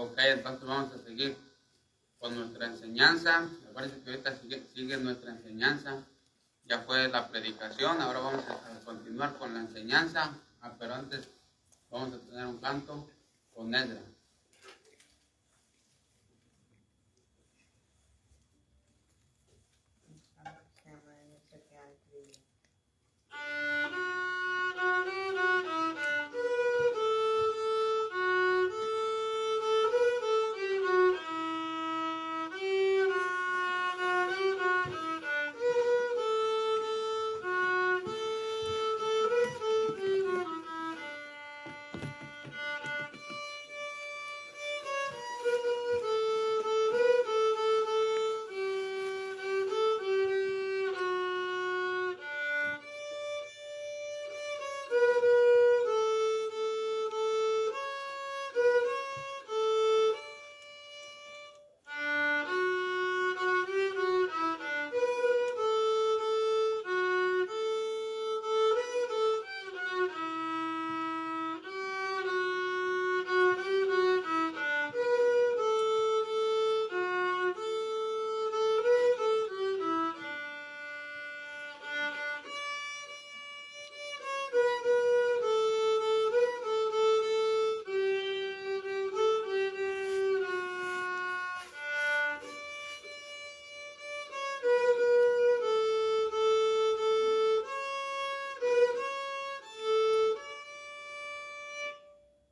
Ok, entonces vamos a seguir con nuestra enseñanza. Acuérdense que ahorita sigue nuestra enseñanza. Ya fue la predicación, ahora vamos a continuar con la enseñanza. Pero antes vamos a tener un canto con Edra.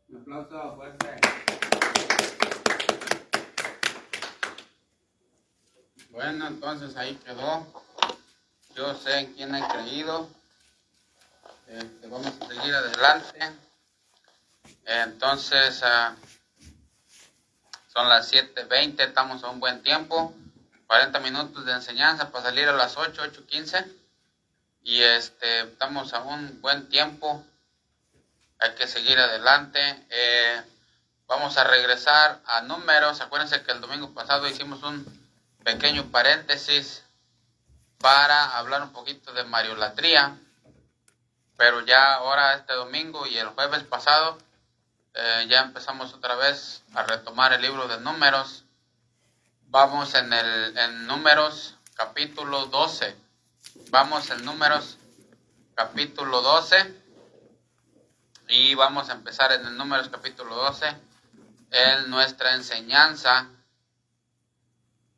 Un aplauso fuerte. Bueno, entonces ahí quedó. Yo sé en quién he creído. Vamos a seguir adelante. Entonces, son las 7:20, estamos a un buen tiempo. 40 minutos de enseñanza para salir a las 8:15. Y estamos a un buen tiempo. Hay que seguir adelante. Vamos a regresar a números. Acuérdense que el domingo pasado hicimos un pequeño paréntesis para hablar un poquito de mariolatría. Pero ya ahora este domingo y el jueves pasado ya empezamos otra vez a retomar el libro de números. Vamos en números capítulo 12. Vamos en números capítulo 12. Y vamos a empezar en el números capítulo 12. En nuestra enseñanza.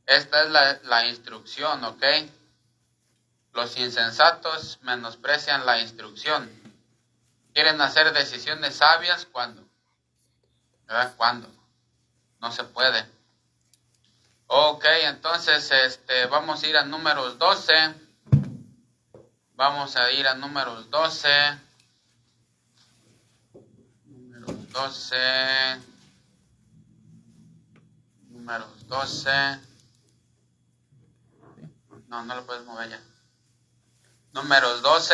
Esta es la instrucción, ¿ok? Los insensatos menosprecian la instrucción. Quieren hacer decisiones sabias, ¿cuándo? ¿Verdad? ¿Cuándo? No se puede. Ok, entonces vamos a ir a números 12. Vamos a ir a números 12. Números 12. Números 12. No lo puedes mover ya. Números 12.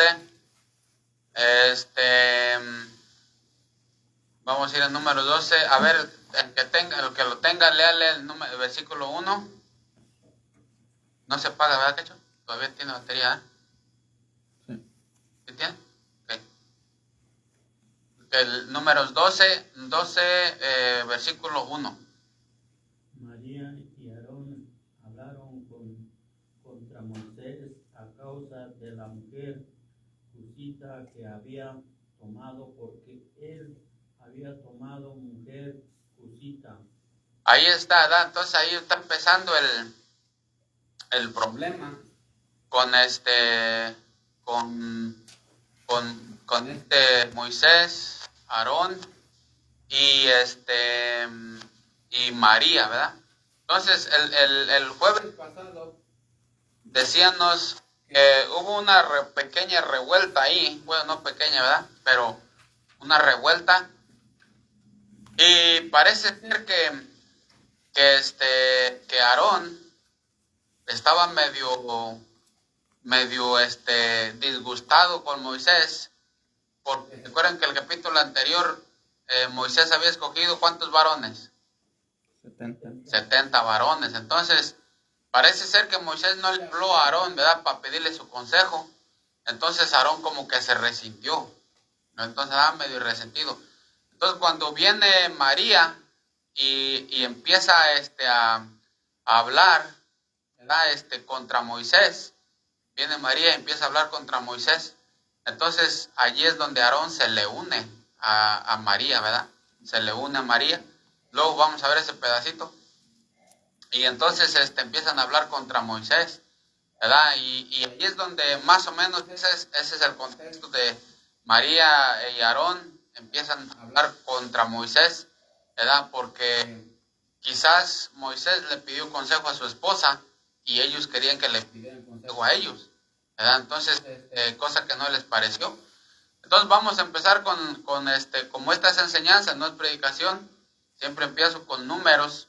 Vamos a ir a número 12. A ver, el que lo tenga, léale el versículo 1. No se apaga, ¿verdad, Quecho? Todavía tiene batería, ¿eh? Sí. ¿Sí tiene? Ok. El números 12, versículo 1. María y Aarón hablaron contra Moisés a causa de la mujer cusita que había tomado, porque él había tomado mujer cusita. Ahí está, ¿verdad? Entonces ahí está empezando el problema con Moisés, Aarón y y María, ¿verdad? Entonces el jueves pasado decíamos que hubo una pequeña revuelta ahí, bueno, no pequeña, ¿verdad? Pero una revuelta, y parece ser que Aarón estaba medio disgustado con Moisés, porque recuerden que el capítulo anterior Moisés había escogido ¿cuántos varones? 70 varones. Entonces parece ser que Moisés no le habló a Aarón, ¿verdad?, para pedirle su consejo. Entonces Aarón como que se resintió, ¿no? Entonces medio resentido. Entonces cuando viene María y empieza a hablar, ¿verdad? Contra Moisés. Viene María y empieza a hablar contra Moisés. Entonces allí es donde Aarón se le une a María, ¿verdad? Se le une a María. Luego vamos a ver ese pedacito. Y entonces empiezan a hablar contra Moisés, ¿verdad? Y ahí es donde más o menos ese es el contexto de María y Aarón empiezan a hablar contra Moisés, ¿verdad? Porque quizás Moisés le pidió consejo a su esposa y ellos querían que le pidieran consejo a ellos, ¿verdad? Entonces, cosa que no les pareció. Entonces vamos a empezar con como estas enseñanzas, no es predicación, siempre empiezo con números,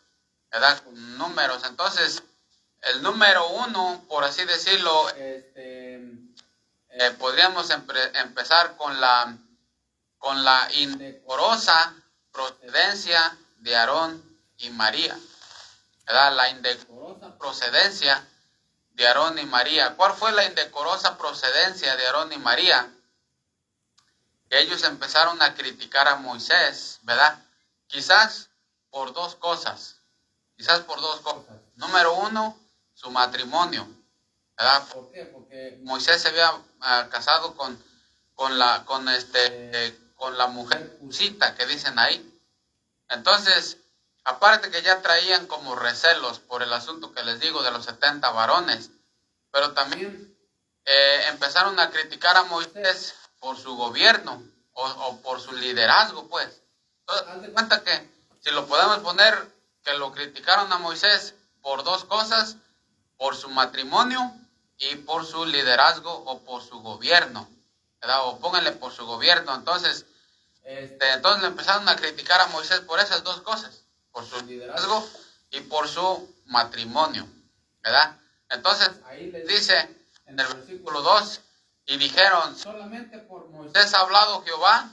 ¿verdad? Con números. Entonces, el número 1, por así decirlo, podríamos empezar con la indecorosa procedencia de Aarón y María, ¿verdad? La indecorosa procedencia de Aarón y María. ¿Cuál fue la indecorosa procedencia de Aarón y María? Que ellos empezaron a criticar a Moisés, ¿verdad? Quizás por dos cosas. Número 1, su matrimonio, ¿verdad? ¿Por qué? Porque Moisés se había casado con la mujer cusita que dicen ahí. Entonces, aparte que ya traían como recelos por el asunto que les digo de los 70 varones, pero también empezaron a criticar a Moisés por su gobierno o por su liderazgo, pues. Entonces, haz de cuenta que si lo podemos poner, que lo criticaron a Moisés por dos cosas, por su matrimonio y por su liderazgo o por su gobierno, ¿verdad? O pónganle por su gobierno. Entonces le empezaron a criticar a Moisés por esas dos cosas, por su liderazgo y por su matrimonio, ¿verdad? Entonces ahí les dice en el versículo 2, y dijeron, solamente por Moisés ha hablado Jehová,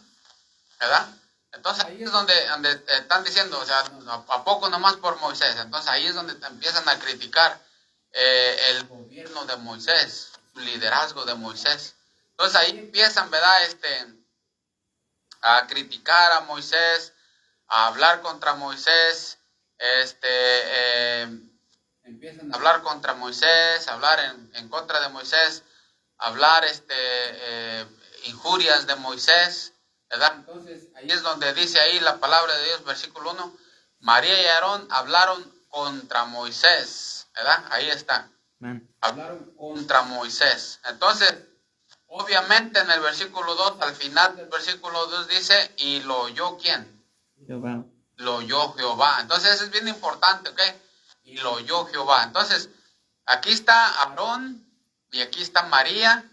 ¿verdad? Entonces ahí es donde están diciendo, o sea, ¿a poco nomás por Moisés? Entonces ahí es donde te empiezan a criticar el gobierno de Moisés, su liderazgo de Moisés. Entonces ahí empiezan, ¿verdad? A criticar a Moisés, a hablar contra Moisés, empiezan a hablar contra Moisés, a hablar en contra de Moisés, a hablar injurias de Moisés, ¿verdad? Entonces ahí es donde dice ahí la palabra de Dios, versículo 1, María y Aarón hablaron contra Moisés, ¿verdad? Ahí está. Hablaron contra Moisés. Entonces, obviamente en el versículo 2, al final del versículo 2 dice, ¿y lo oyó quién? Jehová. Lo oyó Jehová. Entonces eso es bien importante, ¿ok? Y lo oyó Jehová. Entonces, aquí está Aarón y aquí está María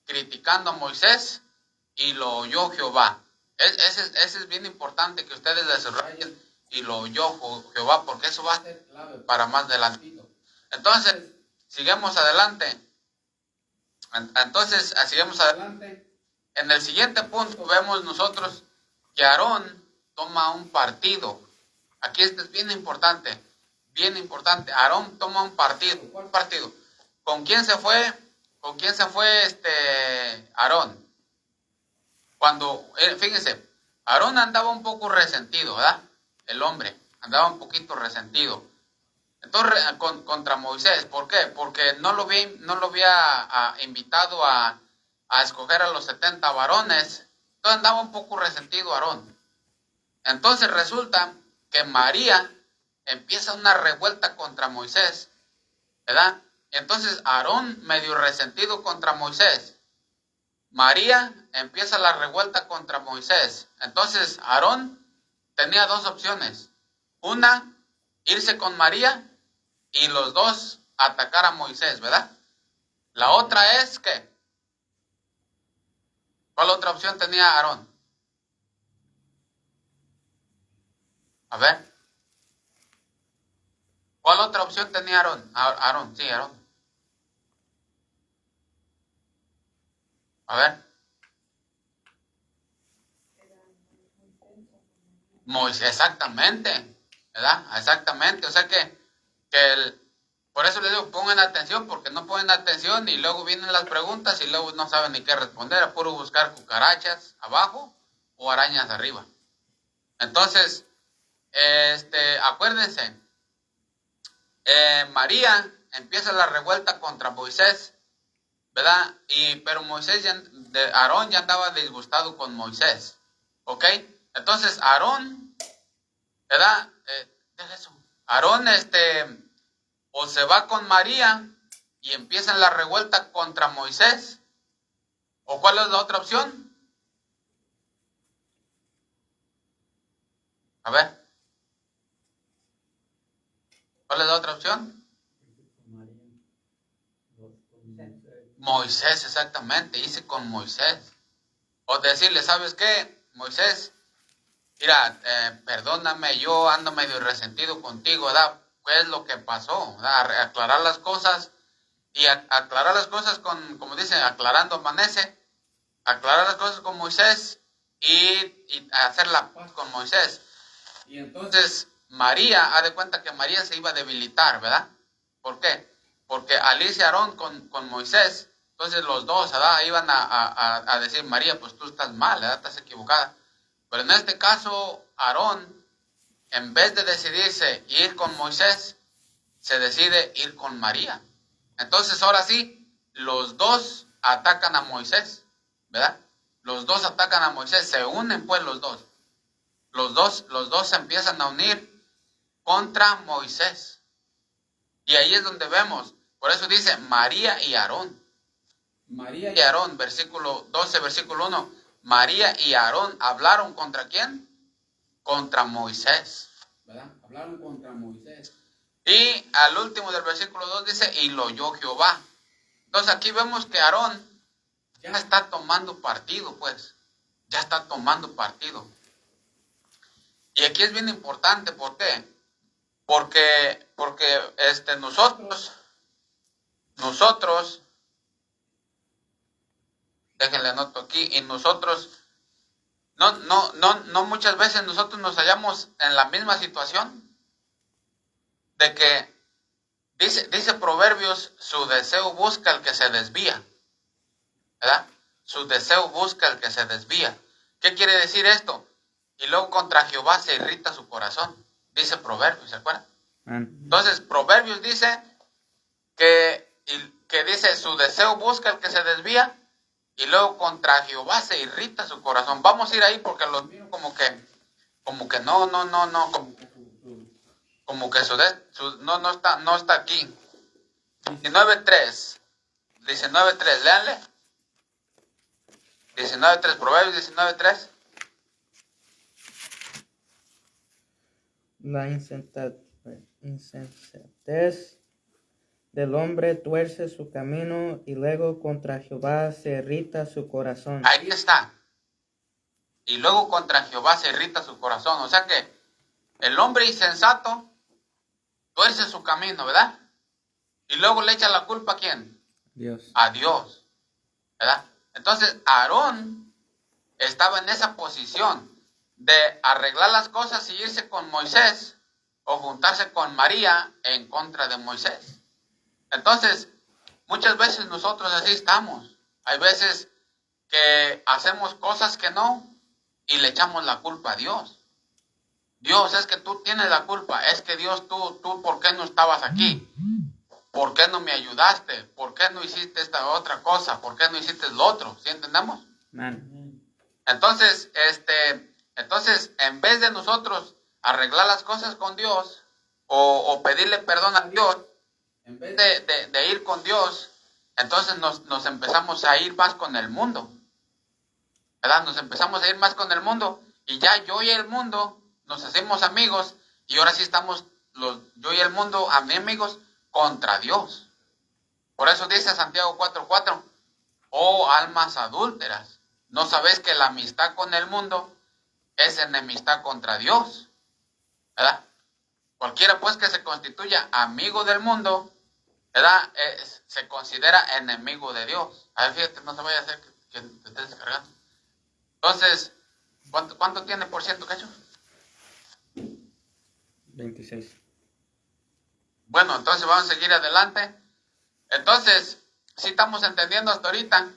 criticando a Moisés y lo oyó Jehová. Ese es bien importante que ustedes le subrayen y lo oyó Jehová, porque eso va a ser clave para más adelantito. Entonces, sigamos adelante. En el siguiente punto vemos nosotros que Aarón toma un partido. Aquí esto es bien importante, bien importante. Aarón toma un partido. ¿Cuál partido? ¿Con quién se fue? ¿Con quién se fue Aarón? Cuando, fíjense, Aarón andaba un poco resentido, ¿verdad? El hombre andaba un poquito resentido. Entonces, contra Moisés, ¿por qué? Porque no lo había invitado a escoger a los 70 varones. Entonces andaba un poco resentido Aarón. Entonces resulta que María empieza una revuelta contra Moisés, ¿verdad? Entonces Aarón medio resentido contra Moisés. María empieza la revuelta contra Moisés. Entonces Aarón tenía dos opciones. Una, irse con María y los dos atacar a Moisés, ¿verdad? La otra es que, ¿cuál otra opción tenía Aarón? A ver. ¿Cuál otra opción tenía Aarón? Aarón. A ver. Moisés, exactamente, ¿verdad? Exactamente. O sea que por eso les digo, pongan atención, porque no ponen atención y luego vienen las preguntas y luego no saben ni qué responder. Es puro buscar cucarachas abajo o arañas arriba. Entonces, acuérdense, María empieza la revuelta contra Moisés, ¿verdad? Pero Aarón ya andaba disgustado con Moisés, ¿ok? Entonces Aarón, ¿verdad? Deja eso. Aarón, o se va con María y empiezan la revuelta contra Moisés, ¿o cuál es la otra opción? A ver, ¿cuál es la otra opción? Moisés, exactamente, hice con Moisés. O decirle, ¿sabes qué? Moisés, mira, perdóname, yo ando medio resentido contigo, ¿verdad? ¿Qué es lo que pasó? ¿Verdad? Aclarar las cosas y aclarar las cosas como dicen, aclarando amanece, aclarar las cosas con Moisés y hacer la paz con Moisés. Y entonces María, haz de cuenta que María se iba a debilitar, ¿verdad? ¿Por qué? Porque al irse Aarón con Moisés, entonces los dos, ¿verdad? Iban a decir, María, pues tú estás mal, ¿verdad? Estás equivocada. Pero en este caso, Aarón, en vez de decidirse ir con Moisés, se decide ir con María. Entonces ahora sí, los dos atacan a Moisés, ¿verdad? Los dos atacan a Moisés, se unen pues los dos. Los dos se empiezan a unir contra Moisés. Y ahí es donde vemos, por eso dice María y Aarón. María y Aarón, versículo 12, versículo 1. María y Aarón hablaron ¿contra quién? Contra Moisés, ¿verdad? Hablaron contra Moisés. Y al último del versículo 2 dice, y lo oyó Jehová. Entonces aquí vemos que Aarón ya está tomando partido, pues. Ya está tomando partido. Y aquí es bien importante, ¿por qué? Porque nosotros, déjenle anoto aquí, y nosotros, no muchas veces nosotros nos hallamos en la misma situación, de que dice Proverbios, su deseo busca al que se desvía, ¿verdad? Su deseo busca al que se desvía. ¿Qué quiere decir esto? Y luego contra Jehová se irrita su corazón, dice Proverbios, ¿se acuerdan? Entonces, Proverbios dice que dice, su deseo busca al que se desvía, y luego contra Jehová se irrita su corazón. Vamos a ir ahí porque los miro como que no, como que no está aquí. 19.3, 19.3, léanle. 19.3, Proverbios 19.3. La insensatez del hombre tuerce su camino y luego contra Jehová se irrita su corazón. Ahí está. Y luego contra Jehová se irrita su corazón. O sea que el hombre insensato tuerce su camino, ¿verdad? Y luego le echa la culpa ¿a quién? Dios. A Dios, ¿verdad? Entonces Aarón estaba en esa posición de arreglar las cosas y irse con Moisés o juntarse con María en contra de Moisés. Entonces, muchas veces nosotros así estamos. Hay veces que hacemos cosas que no y le echamos la culpa a Dios. Dios, es que tú tienes la culpa. Es que Dios, tú, ¿por qué no estabas aquí? ¿Por qué no me ayudaste? ¿Por qué no hiciste esta otra cosa? ¿Por qué no hiciste lo otro? ¿Sí entendemos? Entonces, en vez de nosotros arreglar las cosas con Dios o pedirle perdón a Dios, en vez de ir con Dios, entonces nos empezamos a ir más con el mundo, ¿verdad? Nos empezamos a ir más con el mundo y ya yo y el mundo nos hacemos amigos y ahora sí estamos yo y el mundo amigos contra Dios. Por eso dice Santiago 4:4, oh almas adúlteras, ¿no sabéis que la amistad con el mundo es enemistad contra Dios? ¿Verdad? Cualquiera pues que se constituya amigo del mundo, ¿verdad? Se considera enemigo de Dios. A ver, fíjate, no se vaya a hacer que te estés descargando. Entonces, ¿cuánto tiene por ciento, Cacho? 26. Bueno, entonces vamos a seguir adelante. Entonces, ¿sí estamos entendiendo hasta ahorita?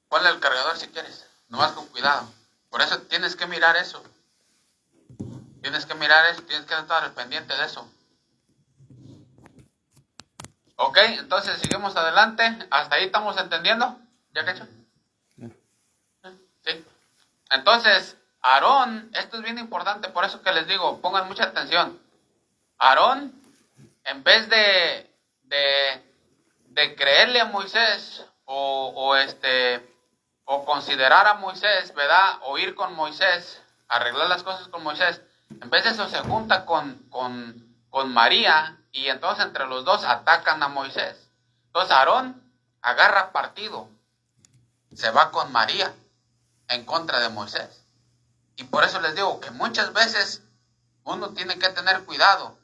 Ponle el cargador si quieres, nomás con cuidado. Por eso tienes que mirar eso. Tienes que mirar eso, tienes que estar al pendiente de eso. Ok, entonces seguimos adelante. ¿Hasta ahí estamos entendiendo? ¿Ya, Cacho? Sí. Entonces, Aarón, esto es bien importante, por eso que les digo, pongan mucha atención. Aarón, en vez de creerle a Moisés o considerar a Moisés, ¿verdad? O ir con Moisés, arreglar las cosas con Moisés, en vez de eso se junta con María y entonces entre los dos atacan a Moisés. Entonces Aarón agarra partido, se va con María en contra de Moisés. Y por eso les digo que muchas veces uno tiene que tener cuidado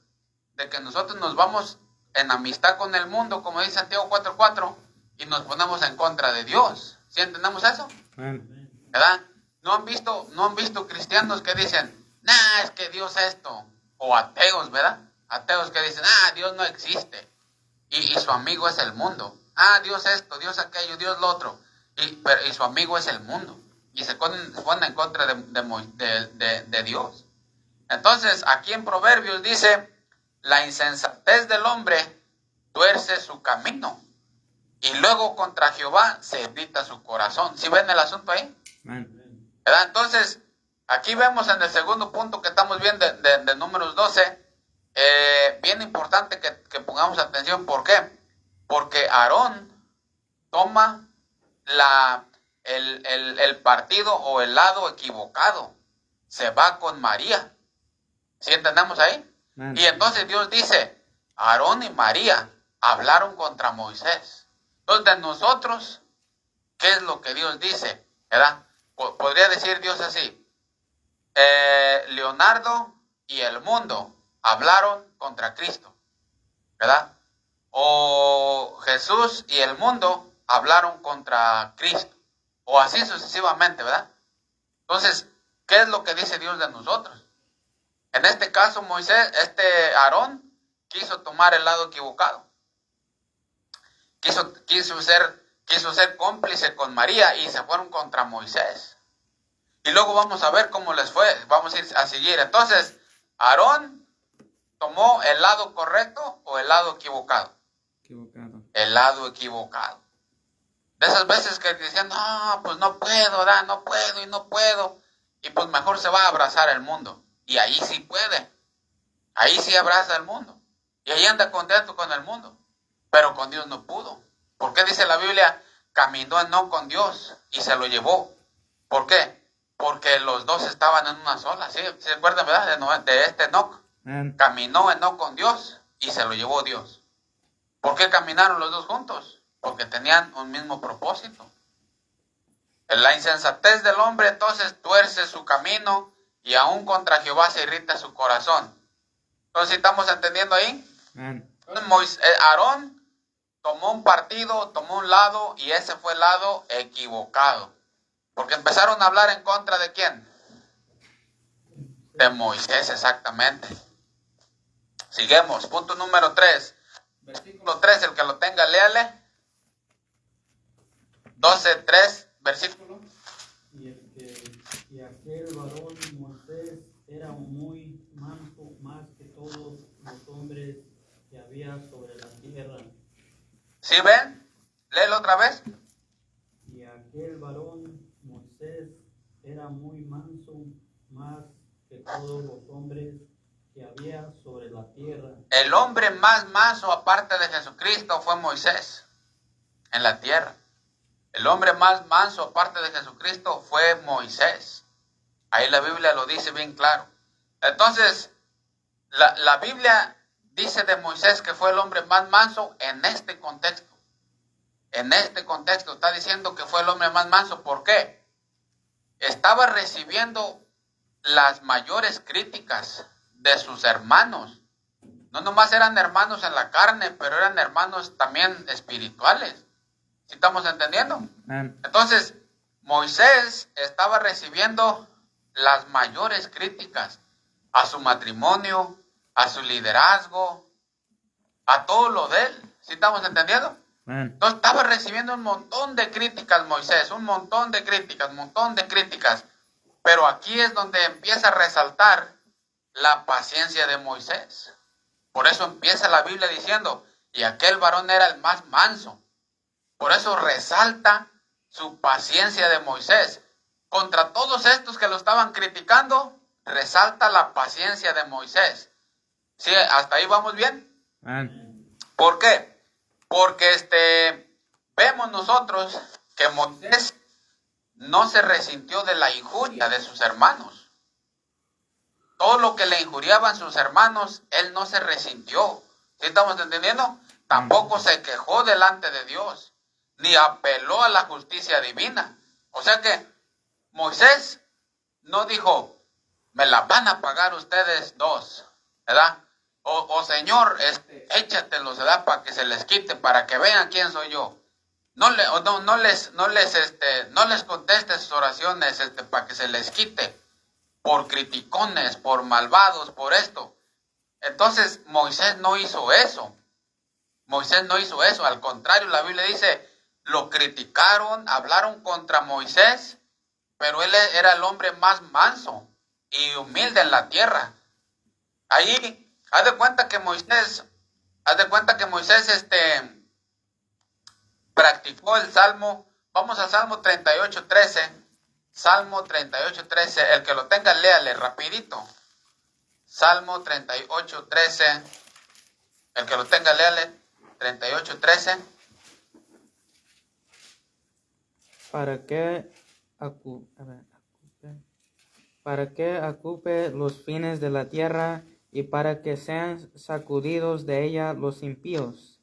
de que nosotros nos vamos en amistad con el mundo, como dice Santiago 4:4, y nos ponemos en contra de Dios. ¿Sí entendemos eso? ¿Verdad? ¿No han visto cristianos que dicen, nah, es que Dios esto? O ateos, ¿verdad? Ateos que dicen, Dios no existe. Y su amigo es el mundo. Dios esto, Dios aquello, Dios lo otro. Y su amigo es el mundo. Y se ponen en contra de Dios. Entonces, aquí en Proverbios dice, la insensatez del hombre tuerce su camino. Y luego contra Jehová se irrita su corazón. ¿Sí ven el asunto ahí? ¿Verdad? Entonces, aquí vemos en el segundo punto que estamos viendo de Números 12, bien importante que pongamos atención. ¿Por qué? Porque Aarón toma el partido o el lado equivocado. Se va con María. ¿Sí entendemos ahí? Y entonces Dios dice, Aarón y María hablaron contra Moisés. Entonces de nosotros, ¿qué es lo que Dios dice? ¿Verdad? Podría decir Dios así, Leonardo y el mundo hablaron contra Cristo, ¿verdad? O Jesús y el mundo hablaron contra Cristo, o así sucesivamente, ¿verdad? Entonces, ¿qué es lo que dice Dios de nosotros? En este caso, Aarón quiso tomar el lado equivocado. Quiso ser cómplice con María y se fueron contra Moisés. Y luego vamos a ver cómo les fue. Vamos a ir a seguir. Entonces, Aarón tomó el lado correcto o el lado equivocado. El lado equivocado. De esas veces que decían, no, pues no puedo, no puedo y no puedo. Y pues mejor se va a abrazar el mundo. Y ahí sí puede. Ahí sí abraza el mundo. Y ahí anda contento con el mundo. Pero con Dios no pudo. ¿Por qué dice la Biblia? Caminó Enoc con Dios y se lo llevó. ¿Por qué? Porque los dos estaban en una sola. ¿Sí? ¿Se acuerdan, verdad? De Enoc. Caminó Enoc con Dios y se lo llevó Dios. ¿Por qué caminaron los dos juntos? Porque tenían un mismo propósito. La insensatez del hombre entonces tuerce su camino y aún contra Jehová se irrita su corazón. Entonces, ¿estamos entendiendo ahí? Aarón tomó un partido, tomó un lado y ese fue el lado equivocado. Porque empezaron a hablar en contra de ¿quién? De Moisés, exactamente. Seguimos, punto número 3. Versículo 3, el que lo tenga, léale. 12:3, versículo. Y aquel varón Moisés era muy manso más que todos los hombres que había sobre la tierra. ¿Sí ven? Léelo otra vez. Y aquel varón Moisés era muy manso más que todos los hombres que había sobre la tierra. El hombre más manso aparte de Jesucristo fue Moisés en la tierra. El hombre más manso aparte de Jesucristo fue Moisés. Ahí la Biblia lo dice bien claro. Entonces, la Biblia dice de Moisés que fue el hombre más manso en este contexto. En este contexto está diciendo que fue el hombre más manso. ¿Por qué? Estaba recibiendo las mayores críticas de sus hermanos. No nomás eran hermanos en la carne, pero eran hermanos también espirituales. ¿Sí estamos entendiendo? Entonces, Moisés estaba recibiendo las mayores críticas a su matrimonio, a su liderazgo, a todo lo de él. ¿Sí estamos entendiendo? Entonces estaba recibiendo un montón de críticas Moisés, un montón de críticas. Pero aquí es donde empieza a resaltar la paciencia de Moisés. Por eso empieza la Biblia diciendo, y aquel varón era el más manso. Por eso resalta su paciencia de Moisés. Contra todos estos que lo estaban criticando, resalta la paciencia de Moisés. ¿Sí? ¿Hasta ahí vamos bien? Amén. ¿Por qué? Porque vemos nosotros que Moisés no se resintió de la injuria de sus hermanos. Todo lo que le injuriaban sus hermanos, él no se resintió. ¿Sí estamos entendiendo? Tampoco se quejó delante de Dios, ni apeló a la justicia divina. O sea que Moisés no dijo, me la van a pagar ustedes dos, ¿verdad? O Señor, échatelos, ¿verdad? Para que se les quite, para que vean quién soy yo. No les conteste sus oraciones, para que se les quite. Por criticones, por malvados, por esto. Entonces Moisés no hizo eso. Moisés no hizo eso. Al contrario, la Biblia dice, lo criticaron, hablaron contra Moisés, pero él era el hombre más manso y humilde en la tierra. Ahí, haz de cuenta que Moisés practicó el Salmo. Vamos al Salmo 38:13. Salmo 38:13, el que lo tenga, léale rapidito. Salmo 38:13, el que lo tenga, léale. 38:13. Para que ocupe los fines de la tierra y para que sean sacudidos de ella los impíos.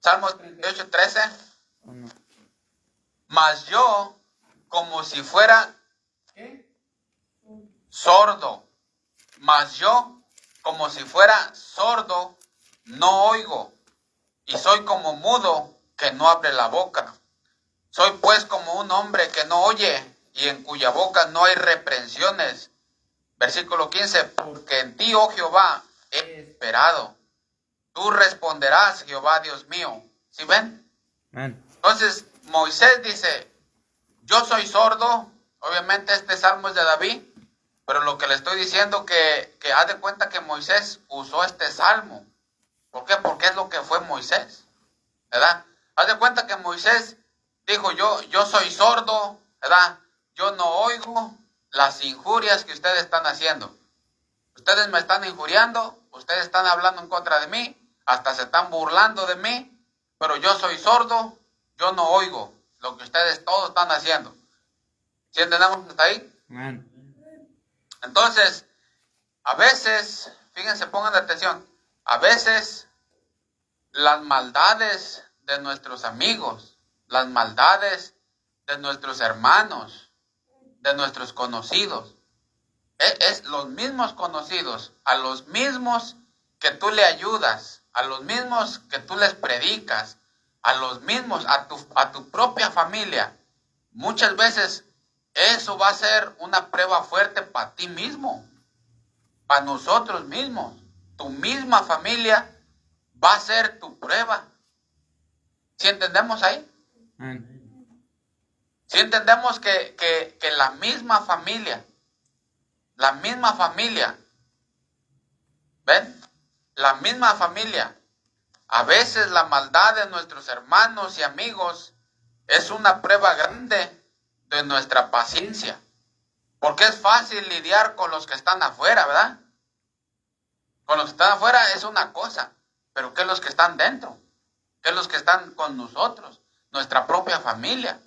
Salmo 38:13. ¿O no? Mas yo, como si fuera sordo, mas yo, como si fuera sordo, no oigo, y soy como mudo que no abre la boca. Soy pues como un hombre que no oye, y en cuya boca no hay reprensiones. Versículo 15, porque en ti, oh Jehová, he esperado. Tú responderás, Jehová Dios mío. ¿Sí ven? Amén. Entonces, Moisés dice, yo soy sordo. Obviamente este salmo es de David, pero lo que le estoy diciendo que haz de cuenta que Moisés usó este salmo. ¿Por qué? Porque es lo que fue Moisés, ¿verdad? Haz de cuenta que Moisés dijo, yo soy sordo, ¿verdad? Yo no oigo las injurias que ustedes están haciendo. Ustedes me están injuriando, ustedes están hablando en contra de mí, hasta se están burlando de mí, pero yo soy sordo, yo no oigo lo que ustedes todos están haciendo. ¿Sí entendemos hasta ahí? Amén. Entonces, a veces, fíjense, pongan atención, a veces las maldades de nuestros amigos, las maldades de nuestros hermanos, de nuestros conocidos, es los mismos conocidos, a los mismos que tú le ayudas, a los mismos que tú les predicas, a los mismos, a tu propia familia. Muchas veces eso va a ser una prueba fuerte para ti mismo, para nosotros mismos. Tu misma familia va a ser tu prueba. ¿Sí entendemos ahí? Amén. ¿Sí entendemos que la misma familia, ¿ven? La misma familia, a veces la maldad de nuestros hermanos y amigos es una prueba grande de nuestra paciencia. Porque es fácil lidiar con los que están afuera, ¿verdad? Con los que están afuera es una cosa, pero ¿qué es los que están dentro? ¿Qué es los que están con nosotros? Nuestra propia familia.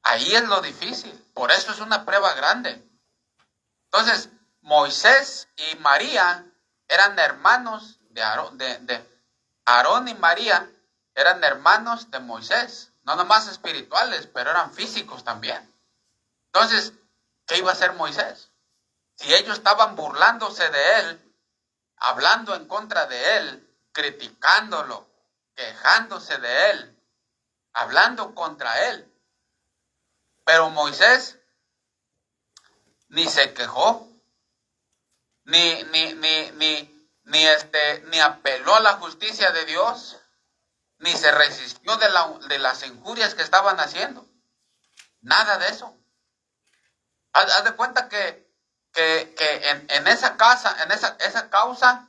Ahí es lo difícil, por eso es una prueba grande. Entonces, Moisés y María eran hermanos de Aarón y María eran hermanos de Moisés, no nomás espirituales, pero eran físicos también. Entonces, ¿qué iba a hacer Moisés? Si ellos estaban burlándose de él, hablando en contra de él, criticándolo, quejándose de él, hablando contra él. Pero Moisés ni se quejó, ni apeló a la justicia de Dios, ni se resistió de las injurias que estaban haciendo. Nada de eso. Haz de cuenta que que en esa casa, esa causa,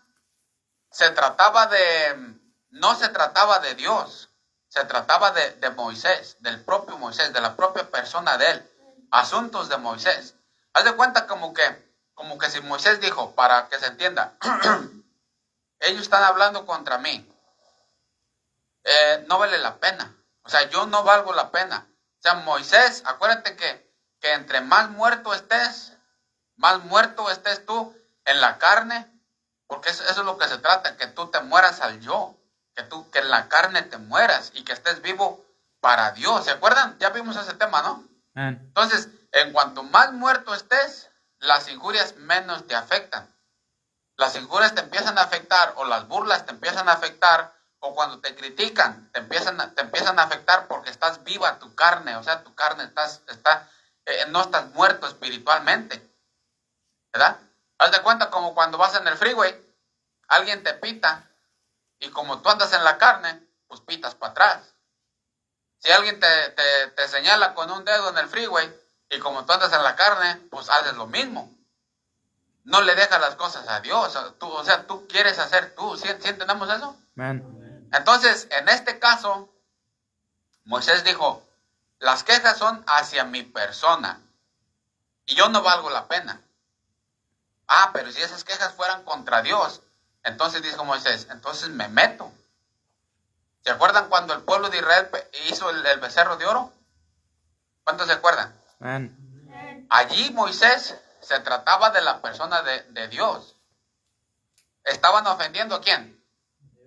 no se trataba de Dios, se trataba de Moisés, del propio Moisés, de la propia persona de él, asuntos de Moisés. Haz de cuenta como que si Moisés dijo, para que se entienda, ellos están hablando contra mí, no vale la pena, o sea, yo no valgo la pena. O sea, Moisés, acuérdate que entre más muerto estés tú en la carne, porque eso es lo que se trata, que tú te mueras al yo, que en la carne te mueras y que estés vivo para Dios. ¿Se acuerdan? Ya vimos ese tema, ¿no? Entonces, en cuanto más muerto estés, las injurias menos te afectan. Las injurias te empiezan a afectar, o las burlas te empiezan a afectar, o cuando te critican te empiezan a afectar porque estás viva tu carne, o sea, tu carne no estás muerto espiritualmente, ¿verdad? Haz de cuenta como cuando vas en el freeway, alguien te pita, y como tú andas en la carne, pues pitas para atrás. Si alguien te señala con un dedo en el freeway, y como tú andas en la carne, pues haces lo mismo. No le dejas las cosas a Dios. O sea, tú quieres hacer tú. ¿Sí entendemos eso? Amén. Entonces, en este caso, Moisés dijo, las quejas son hacia mi persona, y yo no valgo la pena. Ah, pero si esas quejas fueran contra Dios, entonces dijo Moisés, entonces me meto. ¿Se acuerdan cuando el pueblo de Israel hizo el becerro de oro? ¿Cuántos se acuerdan? Amén. Allí Moisés se trataba de la persona de Dios. ¿Estaban ofendiendo a quién?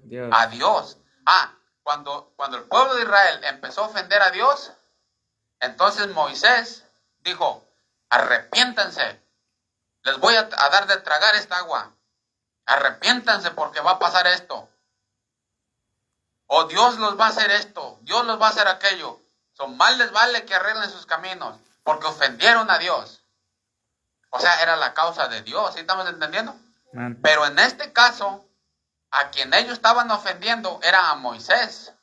Dios. A Dios. Cuando el pueblo de Israel empezó a ofender a Dios, entonces Moisés dijo, arrepiéntanse, les voy a dar de tragar esta agua, arrepiéntanse porque va a pasar esto, o Dios los va a hacer esto, Dios los va a hacer aquello. Más les vale que arreglen sus caminos, porque ofendieron a Dios. O sea, era la causa de Dios, ¿sí estamos entendiendo? Amén. Pero en este caso, a quien ellos estaban ofendiendo era a Moisés.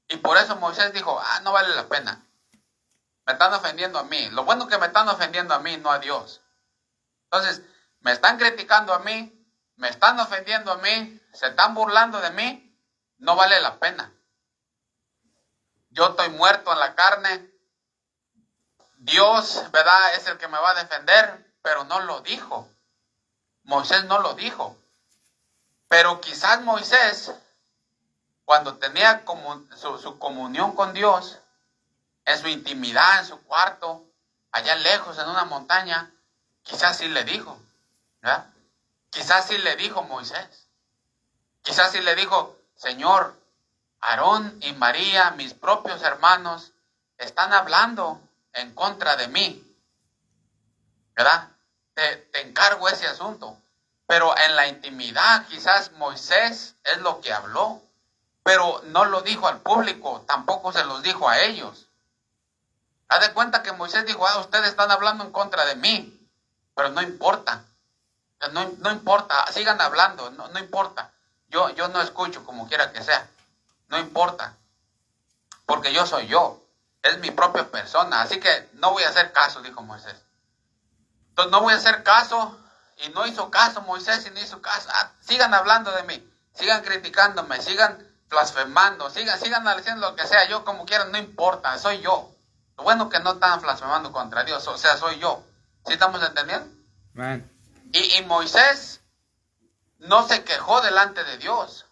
Y por eso Moisés dijo, no vale la pena. Me están ofendiendo a mí. Lo bueno que me están ofendiendo a mí, no a Dios. Entonces, me están criticando a mí, me están ofendiendo a mí, se están burlando de mí, no vale la pena. Yo estoy muerto en la carne. Dios, ¿verdad?, es el que me va a defender, pero no lo dijo. Moisés no lo dijo. Pero quizás Moisés, cuando tenía su comunión con Dios, en su intimidad, en su cuarto, allá lejos en una montaña, quizás sí le dijo, ¿verdad? Quizás sí le dijo Moisés. Quizás sí le dijo, Señor, Aarón y María, mis propios hermanos, están hablando en contra de mí, ¿verdad? Te encargo ese asunto. Pero en la intimidad quizás Moisés es lo que habló, pero no lo dijo al público, tampoco se los dijo a ellos. Haz de cuenta que Moisés dijo, ustedes están hablando en contra de mí, pero no importa, no importa, sigan hablando, no importa. Yo no escucho como quiera que sea, no importa, porque yo soy yo, es mi propia persona, así que no voy a hacer caso, dijo Moisés. Entonces no voy a hacer caso, y no hizo caso Moisés, y no hizo caso. Sigan hablando de mí, sigan criticándome, sigan blasfemando, sigan haciendo lo que sea, yo como quieran, no importa, soy yo. Lo bueno que no están blasfemando contra Dios, o sea, soy yo. ¿Sí estamos entendiendo? Amén. Y Moisés no se quejó delante de Dios,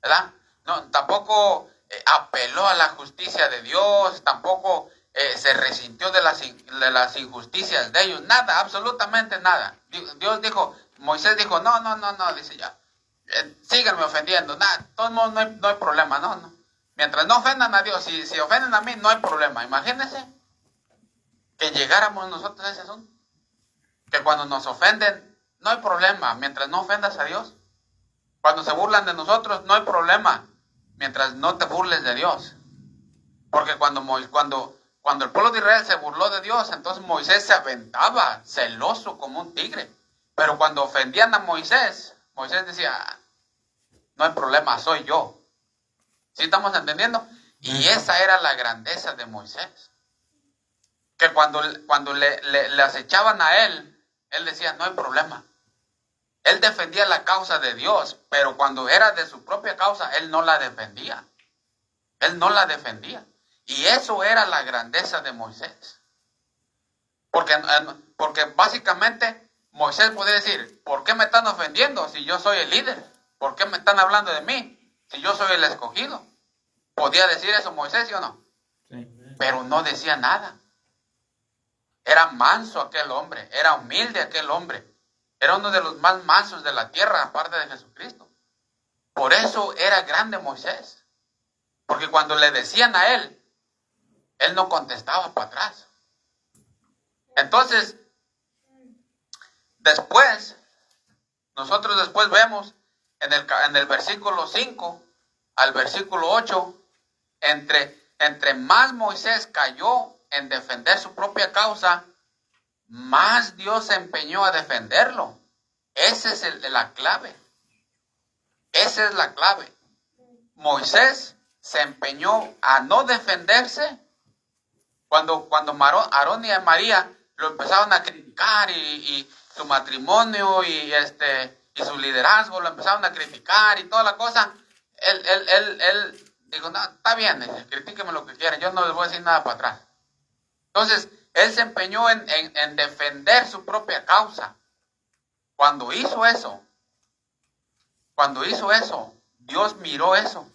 ¿verdad? No, tampoco apeló a la justicia de Dios, tampoco se resintió de las injusticias de ellos, nada, absolutamente nada. Dios dijo, Moisés dijo, no, dice ya, síganme ofendiendo, nada, de todos modos no hay problema, no. Mientras no ofendan a Dios, si ofenden a mí, no hay problema. Imagínense que llegáramos nosotros a ese asunto, que cuando nos ofenden, no hay problema, mientras no ofendas a Dios. Cuando se burlan de nosotros, no hay problema, mientras no te burles de Dios. Porque cuando el pueblo de Israel se burló de Dios, entonces Moisés se aventaba, celoso como un tigre. Pero cuando ofendían a Moisés decía, no hay problema, soy yo. ¿Sí estamos entendiendo? Y esa era la grandeza de Moisés. Que cuando le acechaban a él él decía, no hay problema. Él defendía la causa de Dios, pero cuando era de su propia causa, él no la defendía. Él no la defendía. Y eso era la grandeza de Moisés. Porque básicamente Moisés podía decir, ¿por qué me están ofendiendo si yo soy el líder? ¿Por qué me están hablando de mí si yo soy el escogido? ¿Podía decir eso Moisés, sí o no? Sí. Pero no decía nada. Era manso aquel hombre, era humilde aquel hombre. Era uno de los más mansos de la tierra, aparte de Jesucristo. Por eso era grande Moisés. Porque cuando le decían a él, él no contestaba para atrás. Entonces, nosotros después vemos en el versículo 5 al versículo 8, entre más Moisés cayó en defender su propia causa, más Dios se empeñó a defenderlo. Esa es la clave. Esa es la clave. Moisés se empeñó a no defenderse cuando Aarón y María lo empezaron a criticar y su matrimonio y su liderazgo lo empezaron a criticar y toda la cosa. Él dijo, no, está bien, critíquenme lo que quieran, yo no les voy a decir nada para atrás. Entonces, él se empeñó en defender su propia causa. Cuando hizo eso, Dios miró eso.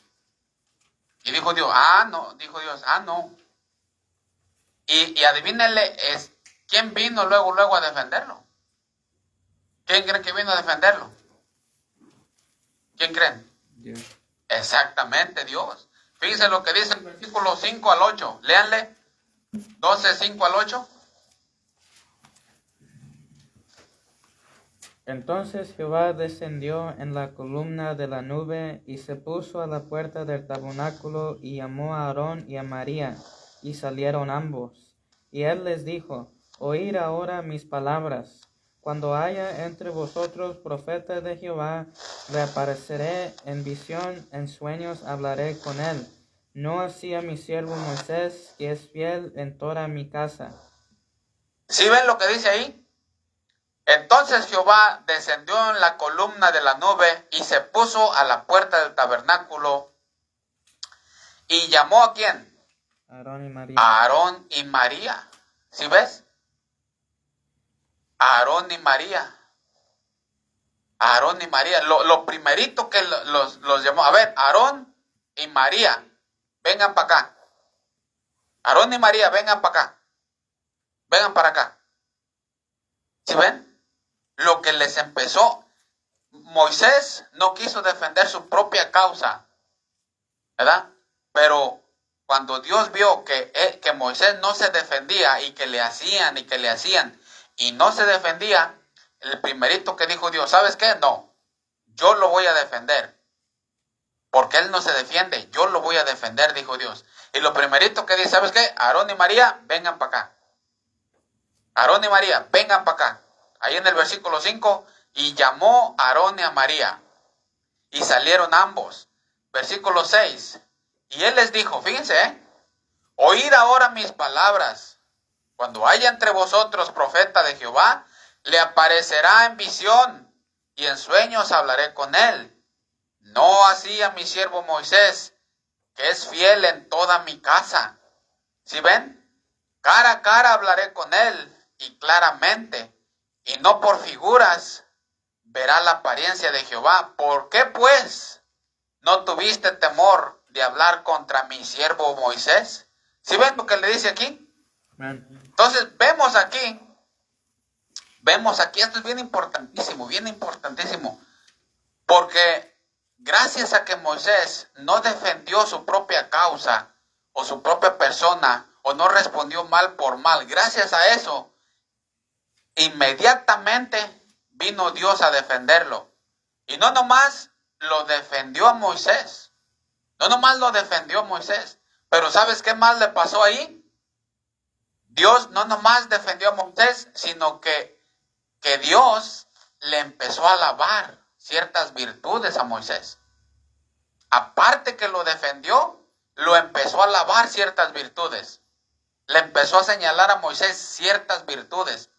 Y dijo Dios, no. Y adivínenle, ¿quién vino luego a defenderlo? ¿Quién creen que vino a defenderlo? ¿Quién creen? Dios. Exactamente, Dios. Fíjense lo que dice el versículo 5 al 8. Léanle. 12, 5 al 8. Entonces Jehová descendió en la columna de la nube y se puso a la puerta del tabernáculo y llamó a Aarón y a María, y salieron ambos. Y él les dijo, oíd ahora mis palabras. Cuando haya entre vosotros profeta de Jehová, le apareceré en visión, en sueños hablaré con él. No así a mi siervo Moisés, que es fiel en toda mi casa. ¿Sí ven lo que dice ahí? Entonces Jehová descendió en la columna de la nube y se puso a la puerta del tabernáculo y llamó ¿a quién? Aarón y María. A Aarón y María. ¿Sí ves? Aarón y María. Aarón y María. Lo primerito que los llamó. A ver, Aarón y María, vengan para acá. Aarón y María, vengan para acá. Vengan para acá. ¿Sí ven? Lo que les empezó. Moisés no quiso defender su propia causa, ¿verdad? Pero cuando Dios vio que Moisés no se defendía y que le hacían y no se defendía, el primerito que dijo Dios, ¿sabes qué? No, yo lo voy a defender. Porque él no se defiende, yo lo voy a defender, dijo Dios. Y lo primerito que dice, ¿sabes qué? Aarón y María, vengan para acá. Aarón y María, vengan para acá. Ahí en el versículo 5, y llamó a Aarón y a María, y salieron ambos. Versículo 6, y él les dijo, fíjense, oíd ahora mis palabras. Cuando haya entre vosotros profeta de Jehová, le aparecerá en visión, y en sueños hablaré con él. No así a mi siervo Moisés, que es fiel en toda mi casa. ¿Sí ven? Cara a cara hablaré con él, y claramente, y no por figuras, verá la apariencia de Jehová. ¿Por qué pues no tuviste temor de hablar contra mi siervo Moisés? ¿Sí ven lo que le dice aquí? Entonces vemos aquí, esto es bien importantísimo, porque gracias a que Moisés no defendió su propia causa o su propia persona, o no respondió mal por mal, gracias a eso, inmediatamente vino Dios a defenderlo. Y no nomás lo defendió a Moisés. Pero ¿sabes qué más le pasó ahí? Dios no nomás defendió a Moisés, sino que Dios le empezó a alabar ciertas virtudes a Moisés. Aparte que lo defendió, lo empezó a alabar ciertas virtudes. Le empezó a señalar a Moisés ciertas virtudes.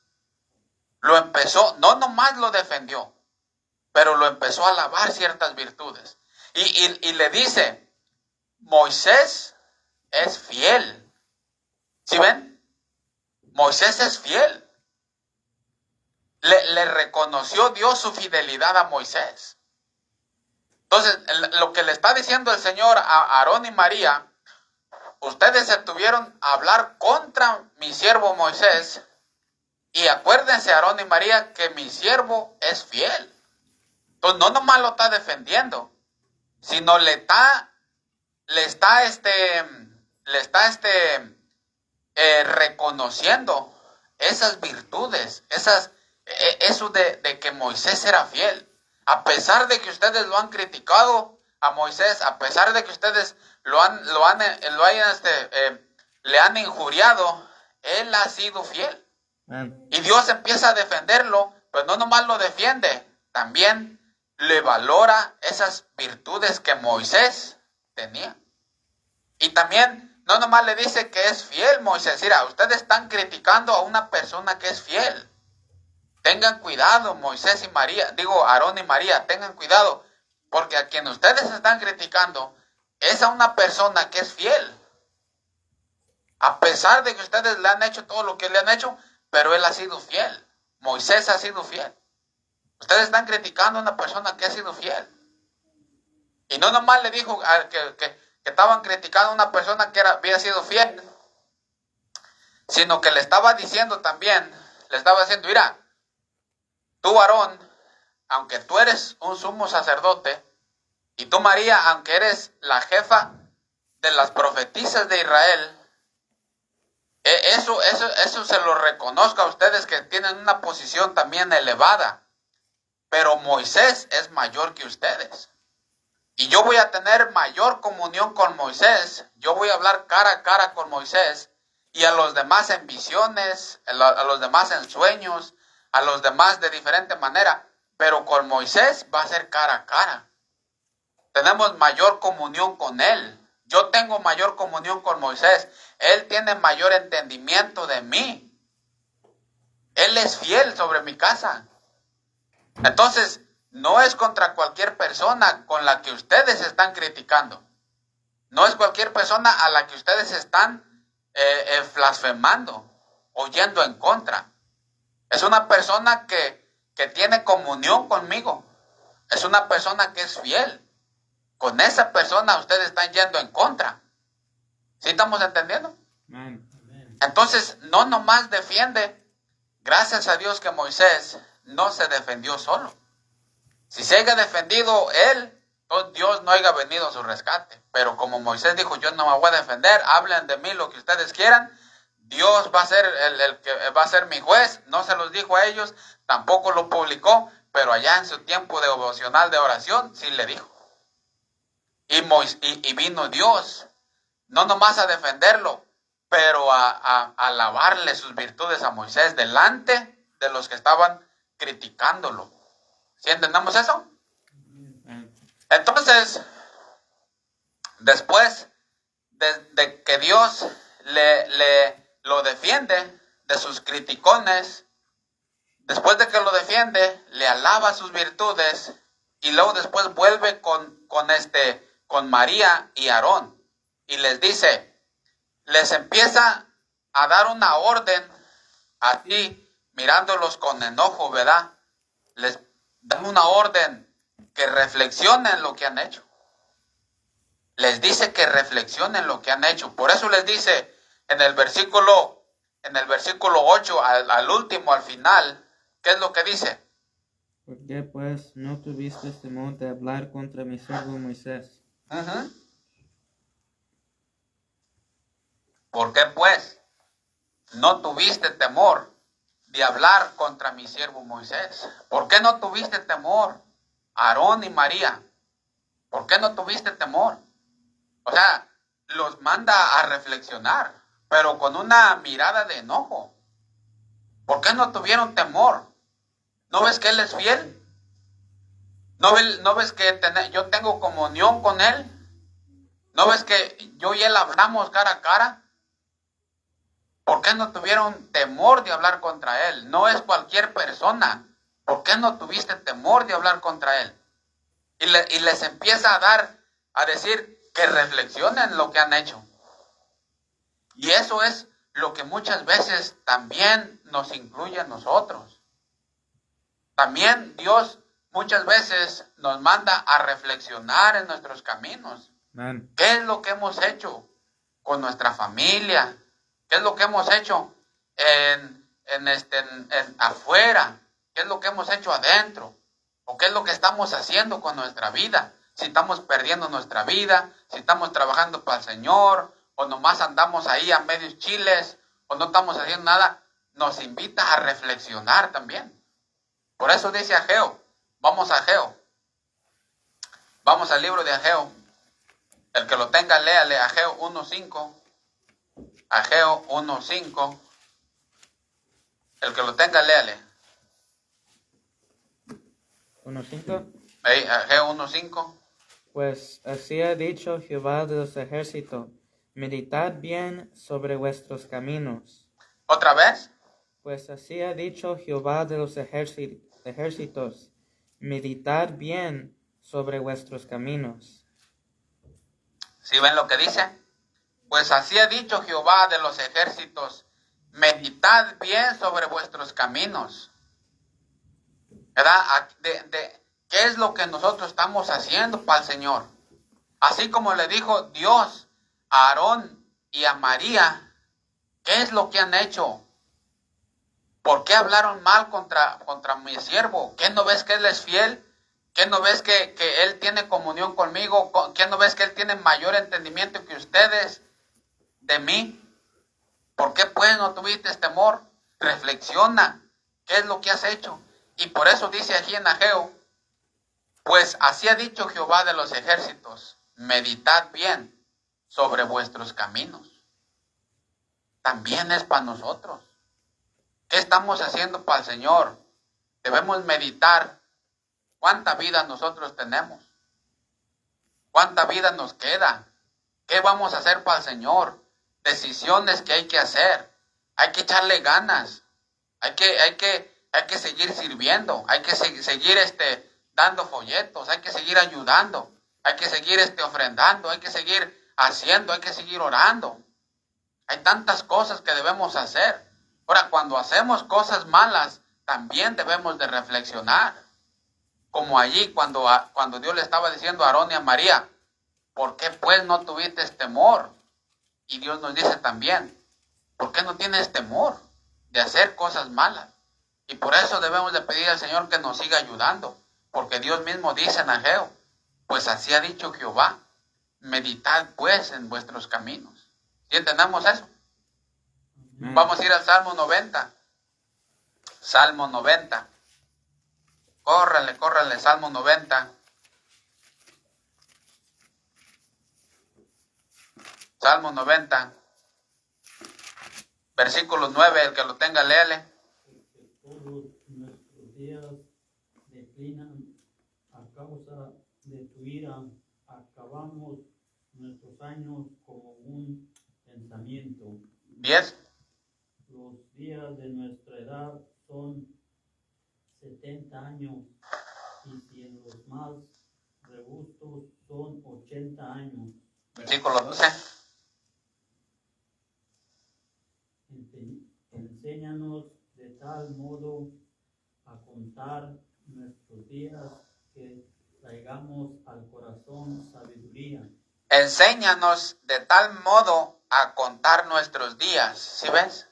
lo empezó, no nomás lo defendió, pero lo empezó a alabar ciertas virtudes. Y le dice, Moisés es fiel. ¿Sí ven? Moisés es fiel. Le reconoció Dios su fidelidad a Moisés. Entonces, lo que le está diciendo el Señor a Aarón y María, ustedes se tuvieron a hablar contra mi siervo Moisés, y acuérdense, Aarón y María, que mi siervo es fiel. Entonces, no nomás lo está defendiendo, sino le está reconociendo esas virtudes, eso de que Moisés era fiel. A pesar de que ustedes lo han criticado a Moisés, a pesar de que ustedes le han injuriado, él ha sido fiel. Y Dios empieza a defenderlo, pues no nomás lo defiende, también le valora esas virtudes que Moisés tenía. Y también no nomás le dice que es fiel Moisés. Mira, ustedes están criticando a una persona que es fiel. Tengan cuidado, Moisés y María, Aarón y María, tengan cuidado, porque a quien ustedes están criticando es a una persona que es fiel. A pesar de que ustedes le han hecho todo lo que le han hecho, pero él ha sido fiel. Moisés ha sido fiel. Ustedes están criticando a una persona que ha sido fiel. Y no nomás le dijo que estaban criticando a una persona que había sido fiel, sino que le estaba diciendo también, mira, tú, Aarón, aunque tú eres un sumo sacerdote, y tú, María, aunque eres la jefa de las profetisas de Israel, eso se lo reconozco a ustedes, que tienen una posición también elevada. Pero Moisés es mayor que ustedes. Y yo voy a tener mayor comunión con Moisés. Yo voy a hablar cara a cara con Moisés. Y a los demás en visiones, a los demás en sueños, a los demás de diferente manera. Pero con Moisés va a ser cara a cara. Tenemos mayor comunión con él. Yo tengo mayor comunión con Moisés. Él tiene mayor entendimiento de mí. Él es fiel sobre mi casa. Entonces, no es contra cualquier persona con la que ustedes están criticando. No es cualquier persona a la que ustedes están blasfemando o yendo en contra. Es una persona que tiene comunión conmigo. Es una persona que es fiel. Con esa persona ustedes están yendo en contra. ¿Sí estamos entendiendo? Amén. Entonces, no nomás defiende. Gracias a Dios que Moisés no se defendió solo. Si se haya defendido él, entonces Dios no haya venido a su rescate. Pero como Moisés dijo, yo no me voy a defender, hablen de mí lo que ustedes quieran, Dios va a ser el que va a ser mi juez. No se los dijo a ellos, tampoco lo publicó, pero allá en su tiempo devocional de oración sí le dijo. Y vino Dios, no nomás a defenderlo, pero a alabarle sus virtudes a Moisés delante de los que estaban criticándolo. ¿Sí entendemos eso? Entonces, después de que Dios lo defiende de sus criticones, después de que lo defiende, le alaba sus virtudes, y luego después vuelve con María y Aarón, y les dice, les empieza a dar una orden, así, mirándolos con enojo, ¿verdad? Les dan una orden que reflexionen lo que han hecho. Les dice que reflexionen lo que han hecho. Por eso les dice en el versículo 8, al último, al final, ¿qué es lo que dice? ¿Por qué pues no tuviste temor de hablar contra mi siervo Moisés? ¿Por qué pues no tuviste temor de hablar contra mi siervo Moisés? ¿Por qué no tuviste temor, Aarón y María? ¿Por qué no tuviste temor? O sea, los manda a reflexionar, pero con una mirada de enojo. ¿Por qué no tuvieron temor? ¿No ves que Él es fiel? ¿No ves que yo tengo comunión con Él? ¿No ves que yo y Él hablamos cara a cara? ¿Por qué no tuvieron temor de hablar contra él? No es cualquier persona. ¿Por qué no tuviste temor de hablar contra él? Y les empieza a decir que reflexionen lo que han hecho. Y eso es lo que muchas veces también nos incluye a nosotros. También Dios muchas veces nos manda a reflexionar en nuestros caminos. Amén. ¿Qué es lo que hemos hecho con nuestra familia? ¿Qué es lo que hemos hecho afuera? ¿Qué es lo que hemos hecho adentro? ¿O qué es lo que estamos haciendo con nuestra vida? Si estamos perdiendo nuestra vida, si estamos trabajando para el Señor, o nomás andamos ahí a medios chiles, o no estamos haciendo nada, nos invita a reflexionar también. Por eso dice Ageo, vamos a Ageo. Vamos al libro de Ageo. El que lo tenga, léale Ageo 1.5. Ageo 1.5. El que lo tenga, léale. 1:5. Ageo 1.5. Pues así ha dicho Jehová de los ejércitos, meditad bien sobre vuestros caminos. ¿Otra vez? Pues así ha dicho Jehová de los ejércitos, meditad bien sobre vuestros caminos. ¿Sí ven lo que dice? Pues así ha dicho Jehová de los ejércitos, meditad bien sobre vuestros caminos. ¿Verdad? ¿Qué es lo que nosotros estamos haciendo para el Señor? Así como le dijo Dios a Aarón y a María, ¿qué es lo que han hecho? ¿Por qué hablaron mal contra mi siervo? ¿Qué no ves que Él es fiel? ¿Qué no ves que Él tiene comunión conmigo? ¿Qué no ves que Él tiene mayor entendimiento que ustedes de mí? ¿Por qué pues no tuviste temor? Reflexiona. ¿Qué es lo que has hecho? Y por eso dice aquí en Ageo, pues así ha dicho Jehová de los ejércitos, meditad bien sobre vuestros caminos. También es para nosotros. ¿Qué estamos haciendo para el Señor? Debemos meditar cuánta vida nosotros tenemos. ¿Cuánta vida nos queda? ¿Qué vamos a hacer para el Señor? Decisiones que hay que hacer. Hay que echarle ganas. Hay que seguir sirviendo. Hay que seguir dando folletos. Hay que seguir ayudando. Hay que seguir ofrendando. Hay que seguir haciendo. Hay que seguir orando. Hay tantas cosas que debemos hacer. Ahora, cuando hacemos cosas malas, también debemos de reflexionar. Como allí cuando Dios le estaba diciendo a Aarón y a María, ¿por qué pues no tuviste temor? Y Dios nos dice también, ¿por qué no tienes temor de hacer cosas malas? Y por eso debemos de pedir al Señor que nos siga ayudando, porque Dios mismo dice en Ageo, pues así ha dicho Jehová, meditad pues en vuestros caminos. ¿Sí entendemos eso? Vamos a ir al Salmo 90. Salmo 90. Córrale, Salmo 90. Salmo 90. Versículo 9, el que lo tenga, léale. Porque todos nuestros días declinan a causa de tu ira, acabamos nuestros años como un pensamiento. 10. Los días de nuestra edad son 70 años, y si en los más robustos son 80 años. Versículo 12. Enséñanos de tal modo a contar nuestros días que traigamos al corazón sabiduría. Enséñanos de tal modo a contar nuestros días. ¿Sí ves?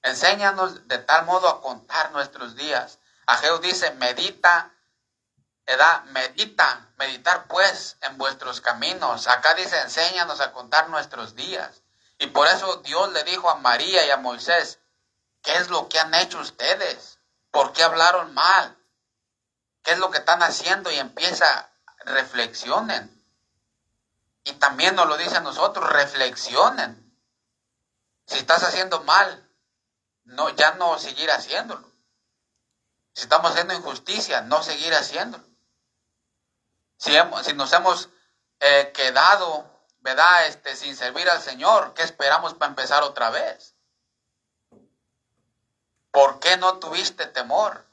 Enséñanos de tal modo a contar nuestros días. Ageo dice, meditar pues en vuestros caminos. Acá dice, enséñanos a contar nuestros días. Y por eso Dios le dijo a María y a Moisés, ¿qué es lo que han hecho ustedes? ¿Por qué hablaron mal? ¿Qué es lo que están haciendo? Y empieza, reflexionen. Y también nos lo dice a nosotros, reflexionen. Si estás haciendo mal, ya no seguir haciéndolo. Si estamos haciendo injusticia, no seguir haciéndolo. Si nos hemos quedado, ¿verdad? Sin servir al Señor, ¿qué esperamos para empezar otra vez? ¿por qué no tuviste temor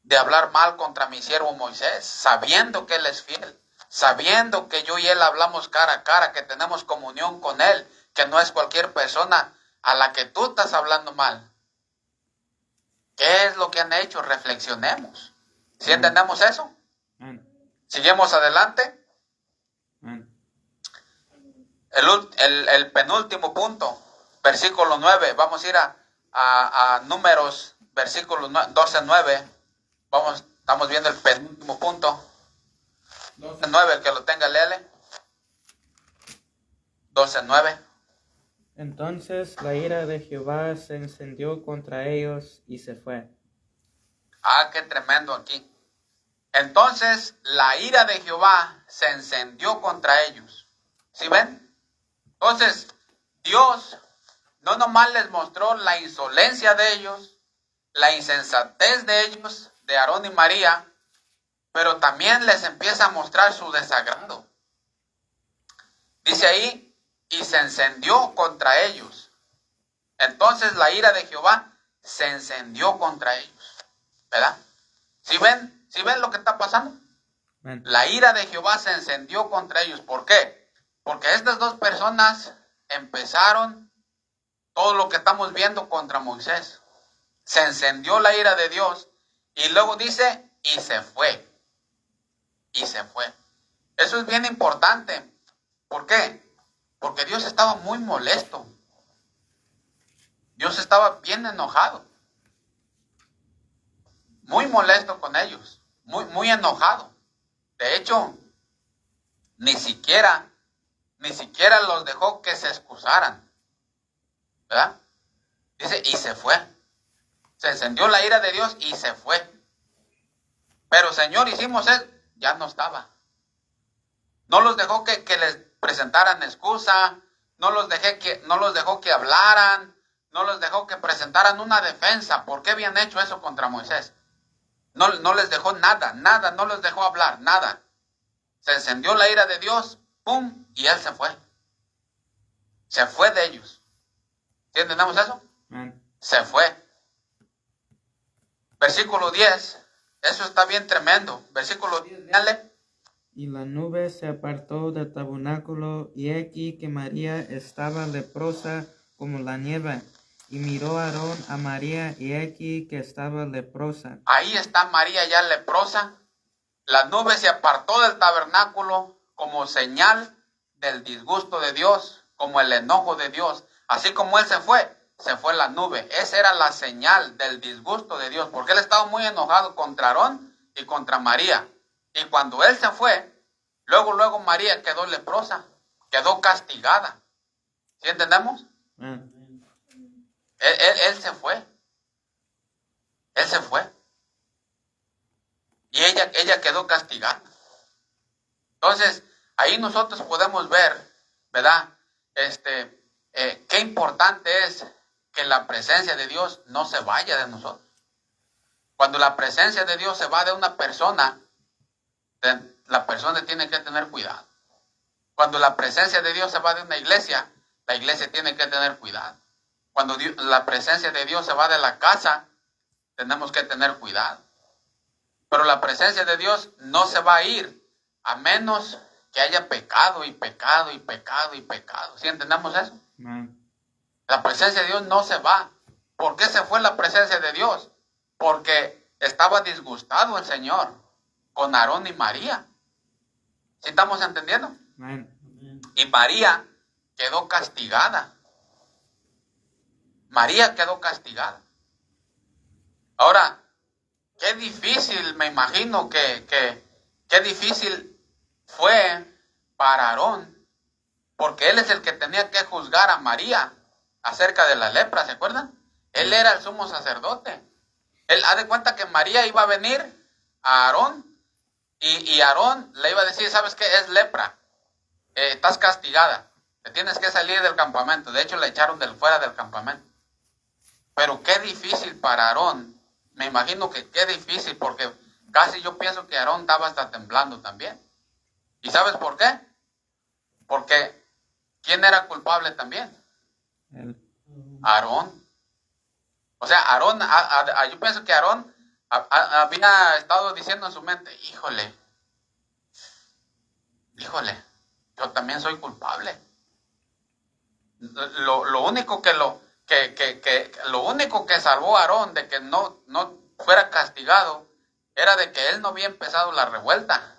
de hablar mal contra mi siervo Moisés, sabiendo que él es fiel, sabiendo que yo y él hablamos cara a cara, que tenemos comunión con él, que no es cualquier persona a la que tú estás hablando mal? ¿Qué es lo que han hecho? Reflexionemos. ¿Sí entendemos eso? Seguimos adelante. El penúltimo punto, versículo 9. Vamos a ir a Números, versículo 12:9. Estamos viendo el penúltimo punto. 12:9, el que lo tenga, léele. 12:9. Entonces la ira de Jehová se encendió contra ellos y se fue. Ah, qué tremendo aquí. Entonces la ira de Jehová se encendió contra ellos. ¿Sí ven? Entonces, Dios no nomás les mostró la insolencia de ellos, la insensatez de ellos, de Aarón y María, pero también les empieza a mostrar su desagrado. Dice ahí, y se encendió contra ellos. Entonces la ira de Jehová se encendió contra ellos. ¿Verdad? ¿Sí ven lo que está pasando? Amén. La ira de Jehová se encendió contra ellos. ¿Por qué? Porque estas dos personas empezaron todo lo que estamos viendo contra Moisés. Se encendió la ira de Dios y luego dice, y se fue. Y se fue. Eso es bien importante. ¿Por qué? Porque Dios estaba muy molesto. Dios estaba bien enojado. Muy molesto con ellos. Muy enojado. De hecho, ni siquiera los dejó que se excusaran. ¿Verdad? Dice, y se fue. Se encendió la ira de Dios y se fue. Pero Señor, hicimos eso. Ya no estaba. No los dejó que les presentaran excusa. No los dejó que hablaran. No los dejó que presentaran una defensa. ¿Por qué habían hecho eso contra Moisés? No les dejó nada. No les dejó hablar. Nada. Se encendió la ira de Dios. ¡Pum! Y él se fue. Se fue de ellos. ¿Sí entendemos eso? Amén. Se fue. Versículo 10. Eso está bien tremendo. Versículo 10. Dale. Y la nube se apartó del tabernáculo, y he aquí que María estaba leprosa como la nieve. Y miró Aarón a María, y he aquí que estaba leprosa. Ahí está María ya leprosa. La nube se apartó del tabernáculo como señal del disgusto de Dios, como el enojo de Dios. Así como él se fue la nube. Esa era la señal del disgusto de Dios, porque él estaba muy enojado contra Aarón y contra María. Y cuando él se fue, luego María quedó leprosa, quedó castigada. ¿Sí entendemos? Amén. Él se fue. Él se fue. Y ella quedó castigada. Entonces, ahí nosotros podemos ver, ¿verdad? Qué importante es que la presencia de Dios no se vaya de nosotros. Cuando la presencia de Dios se va de una persona, la persona tiene que tener cuidado. Cuando la presencia de Dios se va de una iglesia, la iglesia tiene que tener cuidado. Cuando la presencia de Dios se va de la casa, tenemos que tener cuidado. Pero la presencia de Dios no se va a ir a menos que haya pecado y pecado y pecado y pecado. ¿Sí entendemos eso? Amén. La presencia de Dios no se va. ¿Por qué se fue la presencia de Dios? Porque estaba disgustado el Señor con Aarón y María. ¿Sí estamos entendiendo? Amén. Y María quedó castigada. María quedó castigada. Ahora, qué difícil, me imagino qué difícil fue para Aarón, porque él es el que tenía que juzgar a María acerca de la lepra, ¿se acuerdan? Él era el sumo sacerdote. Él ha de cuenta que María iba a venir a Aarón y Aarón le iba a decir, ¿sabes qué? Es lepra, estás castigada, te tienes que salir del campamento. De hecho, la echaron fuera del campamento. Pero qué difícil para Aarón. Me imagino que qué difícil, porque casi yo pienso que Aarón estaba hasta temblando también. ¿Y sabes por qué? Porque ¿quién era culpable también? Él. Aarón. O sea, Aarón, yo pienso que Aarón había estado diciendo en su mente, híjole, yo también soy culpable. Lo único lo único que salvó a Aarón de que no fuera castigado era de que él no había empezado la revuelta.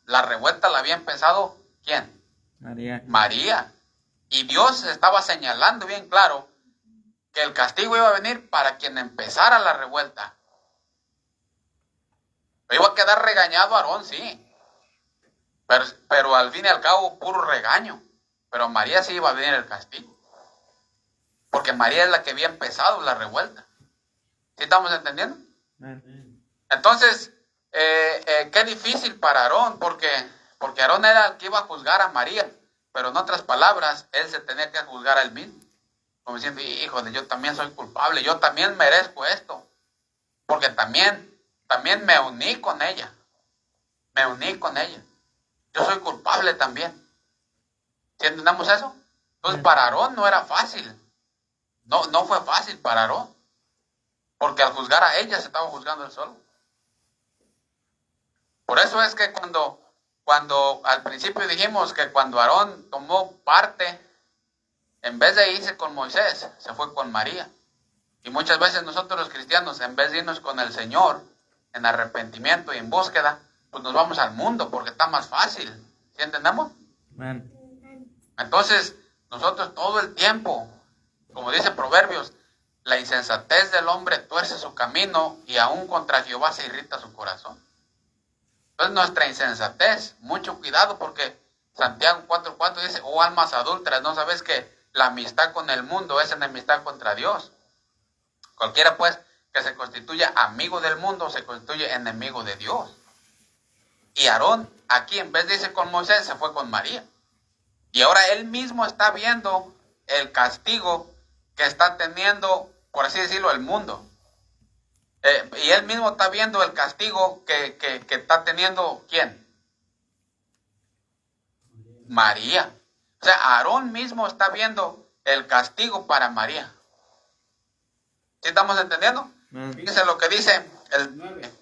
La revuelta la había empezado, ¿quién? María. María. Y Dios estaba señalando bien claro que el castigo iba a venir para quien empezara la revuelta. Iba a quedar regañado Aarón, sí. Pero al fin y al cabo, puro regaño. Pero a María sí iba a venir el castigo. Porque María es la que había empezado la revuelta. ¿Sí estamos entendiendo? Amén. Entonces, qué difícil para Aarón, porque Aarón era el que iba a juzgar a María. Pero en otras palabras, él se tenía que juzgar a él mismo. Como diciendo, híjole, yo también soy culpable, yo también merezco esto. Porque también me uní con ella. Me uní con ella. Yo soy culpable también. ¿Sí entendemos eso? Entonces para Aarón no era fácil. No fue fácil para Aarón. Porque al juzgar a ella se estaba juzgando él solo. Por eso es que cuando al principio dijimos que cuando Aarón tomó parte, en vez de irse con Moisés, se fue con María. Y muchas veces nosotros los cristianos, en vez de irnos con el Señor en arrepentimiento y en búsqueda, pues nos vamos al mundo porque está más fácil. ¿Sí entendemos? Amén. Entonces, nosotros todo el tiempo, como dice Proverbios, la insensatez del hombre tuerce su camino y aún contra Jehová se irrita su corazón. Entonces, nuestra insensatez, mucho cuidado porque Santiago 4:4 dice, oh almas adúlteras, ¿no sabes que la amistad con el mundo es enemistad contra Dios? Cualquiera pues que se constituya amigo del mundo se constituye enemigo de Dios. Y Aarón aquí en vez de irse con Moisés se fue con María. Y ahora él mismo está viendo el castigo que está teniendo, por así decirlo, el mundo. Y él mismo está viendo el castigo que está teniendo, ¿quién? María. O sea, Aarón mismo está viendo el castigo para María. ¿Sí estamos entendiendo? Amén. Fíjense lo que dice el 9.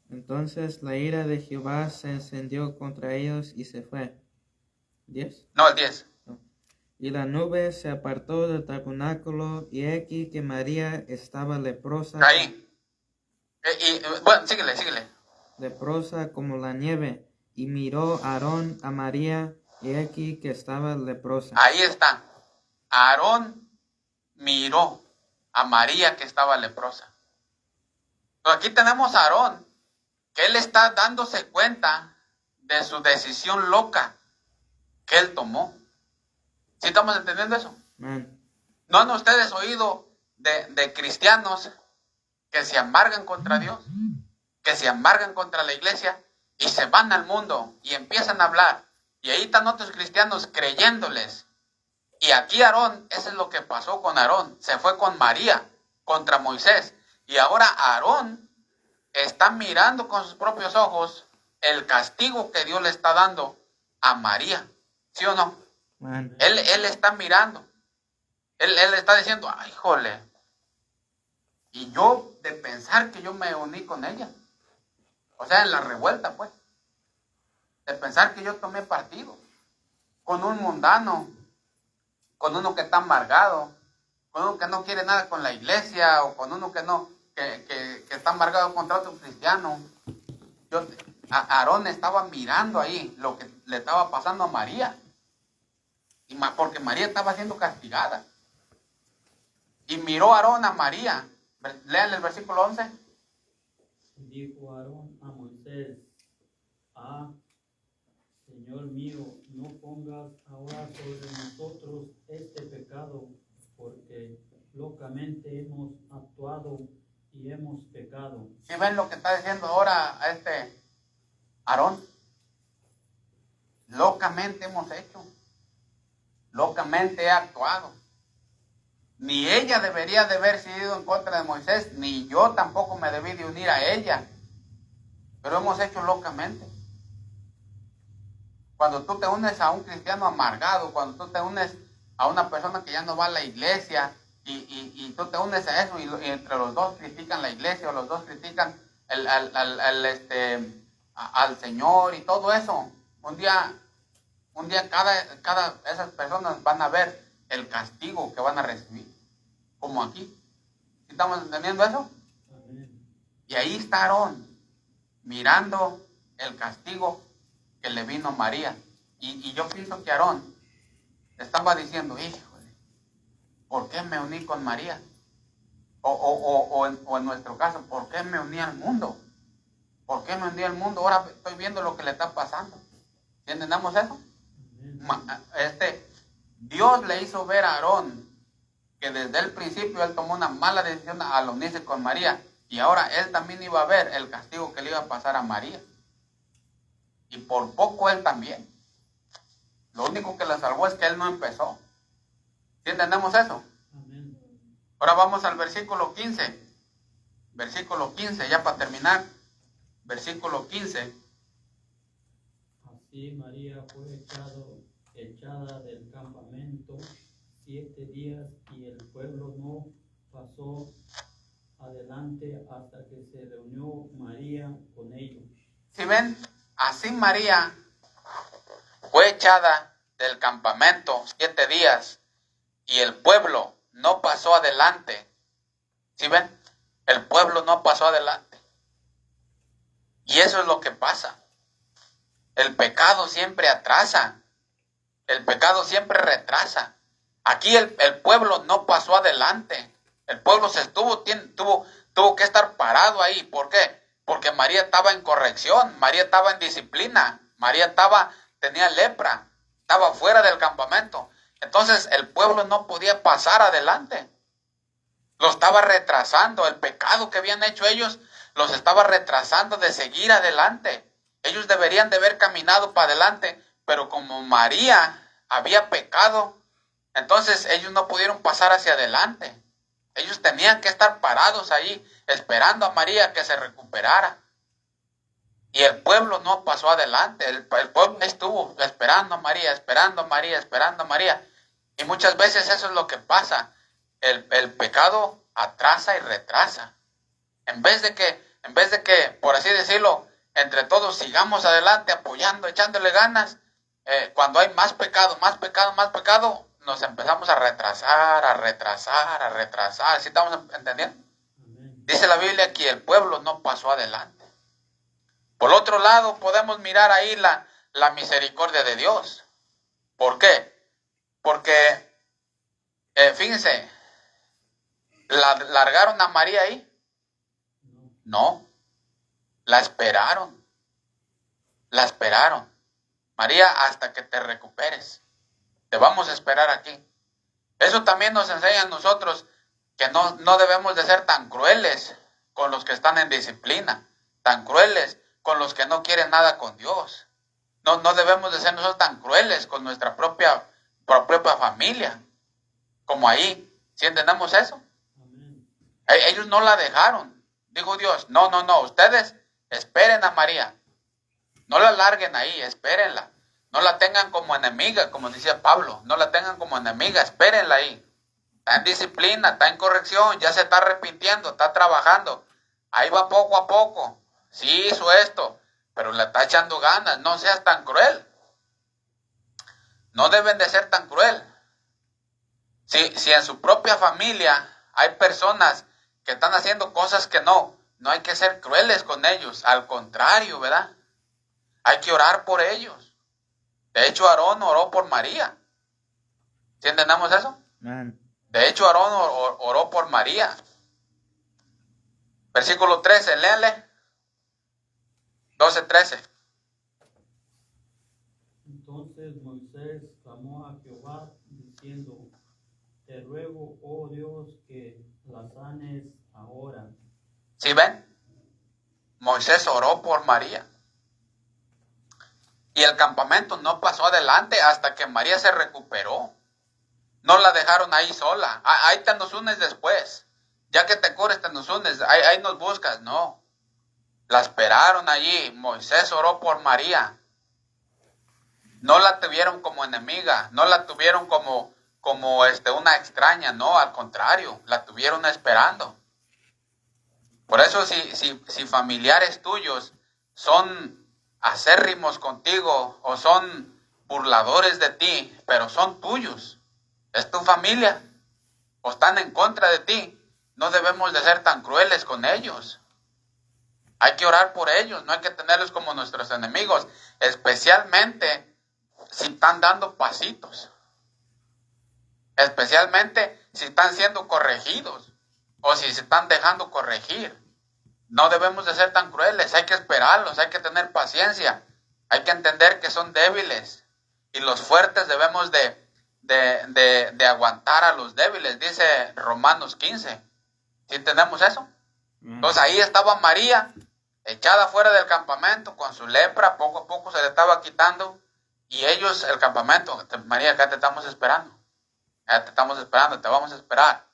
Entonces la ira de Jehová se encendió contra ellos y se fue. 10. No, el 10. Y la nube se apartó del tabernáculo, y aquí que María estaba leprosa. Ahí. Bueno, síguele. Leprosa como la nieve. Y miró Aarón a María, y aquí que estaba leprosa. Ahí está. Aarón miró a María que estaba leprosa. Pero aquí tenemos a Aarón, que él está dándose cuenta de su decisión loca que él tomó. ¿Sí estamos entendiendo eso? Amén. ¿No han ustedes oído de cristianos que se amargan contra Dios, que se amargan contra la iglesia y se van al mundo y empiezan a hablar? Y ahí están otros cristianos creyéndoles. Y aquí Aarón, eso es lo que pasó con Aarón. Se fue con María contra Moisés. Y ahora Aarón está mirando con sus propios ojos el castigo que Dios le está dando a María. ¿Sí o no? Amén. Él está mirando. Él está diciendo, ay, jole. Y yo de pensar que yo me uní con ella. O sea, en la revuelta, pues. De pensar que yo tomé partido. Con un mundano. Con uno que está amargado. Con uno que no quiere nada con la iglesia. O con uno que no, que está amargado contra otro cristiano. Aarón estaba mirando ahí lo que le estaba pasando a María. Porque María estaba siendo castigada. Y miró Aarón a María. Lean el versículo 11. Dijo Aarón a Moisés, Señor mío, no pongas ahora sobre nosotros este pecado, porque locamente hemos actuado y hemos pecado. ¿Sí ven lo que está diciendo ahora a Aarón? Locamente hemos hecho. Locamente he actuado. Ni ella debería de haberse ido en contra de Moisés, ni yo tampoco me debí de unir a ella. Pero hemos hecho locamente. Cuando tú te unes a un cristiano amargado, cuando tú te unes a una persona que ya no va a la iglesia, y tú te unes a eso y entre los dos critican la iglesia o los dos critican al Señor y todo eso. Un día cada esas personas van a ver el castigo que van a recibir, como aquí. ¿Sí estamos entendiendo eso? Amén. Y ahí está Aarón, mirando el castigo que le vino a María. Y yo pienso que Aarón estaba diciendo, híjole, ¿por qué me uní con María? O en nuestro caso, ¿por qué me uní al mundo? ¿Por qué me uní al mundo? Ahora estoy viendo lo que le está pasando. ¿Sí entendemos eso? Dios le hizo ver a Aarón que desde el principio él tomó una mala decisión al unirse con María, y ahora él también iba a ver el castigo que le iba a pasar a María, y por poco él también. Lo único que le salvó es que él no empezó. ¿Sí entendemos eso? Amén. Ahora vamos al versículo 15. Versículo 15, ya para terminar. Versículo 15. Así María fue echada del campamento 7 días, y el pueblo no pasó adelante hasta que se reunió María con ellos. ¿Sí ven? Así María fue echada del campamento 7 días y el pueblo no pasó adelante. ¿Sí ven? El pueblo no pasó adelante. Y eso es lo que pasa. El pecado siempre atrasa. El pecado siempre retrasa. Aquí el pueblo no pasó adelante. El pueblo tuvo que estar parado ahí. ¿Por qué? Porque María estaba en corrección, María estaba en disciplina, María tenía lepra, estaba fuera del campamento. Entonces el pueblo no podía pasar adelante. Lo estaba retrasando. El pecado que habían hecho ellos los estaba retrasando de seguir adelante. Ellos deberían de haber caminado para adelante, pero como María había pecado, entonces ellos no pudieron pasar hacia adelante. Ellos tenían que estar parados ahí, esperando a María que se recuperara. Y el pueblo no pasó adelante. El pueblo estuvo esperando a María, esperando a María, esperando a María. Y muchas veces eso es lo que pasa. El pecado atrasa y retrasa. En vez de que, por así decirlo, entre todos sigamos adelante, apoyando, echándole ganas, cuando hay más pecado, nos empezamos a retrasar. ¿Sí estamos entendiendo? Amén. Dice la Biblia que el pueblo no pasó adelante. Por otro lado, podemos mirar ahí la misericordia de Dios. ¿Por qué? Porque, fíjense, ¿largaron a María ahí? No. La esperaron. María, hasta que te recuperes. Te vamos a esperar aquí. Eso también nos enseña a nosotros que no debemos de ser tan crueles con los que están en disciplina, tan crueles con los que no quieren nada con Dios. No debemos de ser nosotros tan crueles con nuestra propia familia, como ahí. ¿Sí entendemos eso? Amén. Ellos no la dejaron. Dijo Dios, no, ustedes esperen a María. No la larguen ahí, espérenla. No la tengan como enemiga, como decía Pablo. No la tengan como enemiga, espérenla ahí. Está en disciplina, está en corrección, ya se está arrepintiendo, está trabajando. Ahí va poco a poco. Sí hizo esto, pero le está echando ganas. No seas tan cruel. No deben de ser tan cruel. Si en su propia familia hay personas que están haciendo cosas que no hay que ser crueles con ellos. Al contrario, ¿verdad? Hay que orar por ellos. De hecho, Aarón oró por María. ¿Sí entendemos eso? Amén. De hecho, Aarón oró por María. Versículo 13, léanle. 12:13. Entonces Moisés clamó a Jehová diciendo: Te ruego, oh Dios, que la sanes ahora. ¿Sí ven? Moisés oró por María. Y el campamento no pasó adelante hasta que María se recuperó. No la dejaron ahí sola. Ahí te nos unes después. Ya que te cures, te nos unes. Ahí nos buscas. No. La esperaron allí. Moisés oró por María. No la tuvieron como enemiga. No la tuvieron como como una extraña, no, al contrario, la tuvieron esperando. Por eso si familiares tuyos son acérrimos contigo o son burladores de ti, pero son tuyos, es tu familia, o están en contra de ti, no debemos de ser tan crueles con ellos. Hay que orar por ellos, no hay que tenerlos como nuestros enemigos, especialmente si están dando pasitos, especialmente si están siendo corregidos o si se están dejando corregir. No debemos de ser tan crueles, hay que esperarlos, hay que tener paciencia, hay que entender que son débiles y los fuertes debemos de aguantar a los débiles, dice Romanos 15. ¿Sí entendemos eso? Entonces ahí estaba María, echada fuera del campamento con su lepra, poco a poco se le estaba quitando, y ellos, el campamento, María, acá te estamos esperando, te vamos a esperar.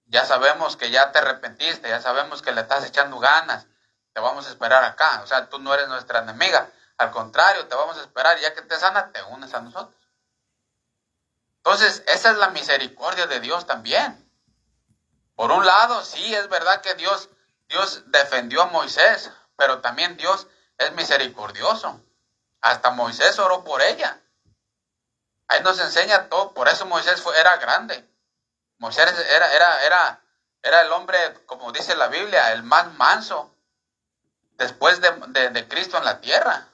Ya sabemos que ya te arrepentiste, ya sabemos que le estás echando ganas, te vamos a esperar acá. O sea, tú no eres nuestra enemiga, al contrario, te vamos a esperar, ya que te sana, te unes a nosotros. Entonces, esa es la misericordia de Dios también. Por un lado, sí, es verdad que Dios defendió a Moisés, pero también Dios es misericordioso. Hasta Moisés oró por ella. Ahí nos enseña todo, por eso Moisés era grande. Moisés era el hombre, como dice la Biblia, el más manso después de Cristo en la tierra.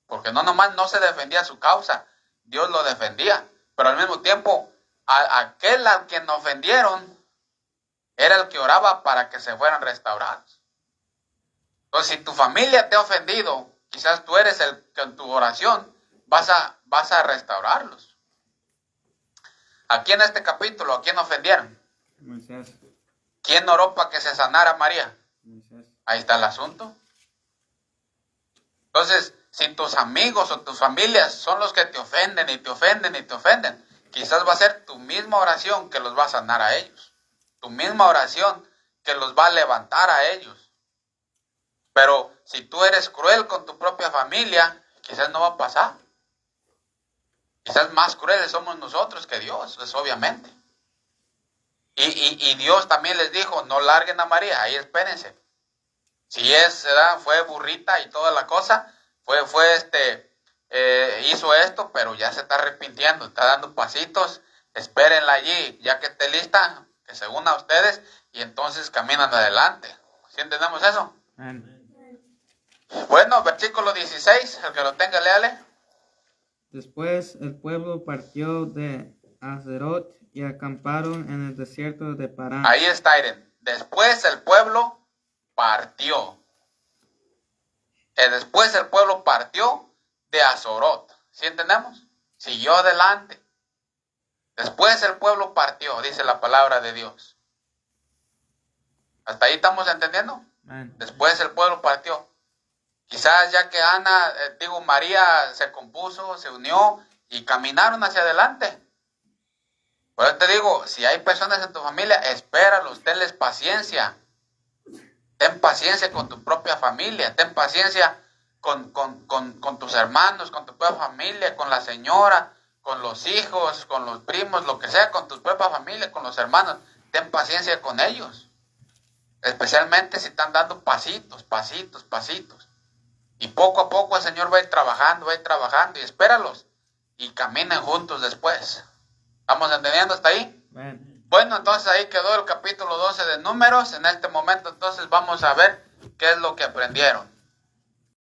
Porque no nomás no se defendía su causa, Dios lo defendía. Pero al mismo tiempo, aquel al quien ofendieron era el que oraba para que se fueran restaurados. Entonces, si tu familia te ha ofendido, quizás tú eres el que en tu oración vas a restaurarlos. Aquí en este capítulo, ¿a quién ofendieron? Moisés. ¿Quién oró para que se sanara María? Moisés. Ahí está el asunto. Entonces, si tus amigos o tus familias son los que te ofenden y te ofenden y te ofenden, quizás va a ser tu misma oración que los va a sanar a ellos. Tu misma oración que los va a levantar a ellos. Pero si tú eres cruel con tu propia familia, quizás no va a pasar. Quizás más crueles somos nosotros que Dios, es obviamente. Y Dios también les dijo, no larguen a María, ahí espérense. Si fue burrita y toda la cosa, hizo esto, pero ya se está arrepintiendo, está dando pasitos, espérenla allí, ya que esté lista, que se una a ustedes, y entonces caminan adelante. ¿Sí entendemos eso? Amén. Bueno, versículo 16, el que lo tenga, léale. Después el pueblo partió de Hazerot y acamparon en el desierto de Parán. Ahí está, Irene. Después el pueblo partió. Después el pueblo partió de Hazorot. ¿Sí entendemos? Siguió adelante. Después el pueblo partió, dice la palabra de Dios. ¿Hasta ahí estamos entendiendo? Amén. Después el pueblo partió. Quizás ya que María se compuso, se unió y caminaron hacia adelante. Por eso te digo, si hay personas en tu familia, espéralos, tenles paciencia. Ten paciencia con tu propia familia, ten paciencia con tus hermanos, con tu propia familia, con la señora, con los hijos, con los primos, lo que sea, con tu propia familia, con los hermanos. Ten paciencia con ellos. Especialmente si están dando pasitos. Y poco a poco el Señor va a ir trabajando y espéralos. Y caminen juntos después. ¿Estamos entendiendo hasta ahí? Amén. Bueno, entonces ahí quedó el capítulo 12 de Números. En este momento entonces vamos a ver qué es lo que aprendieron.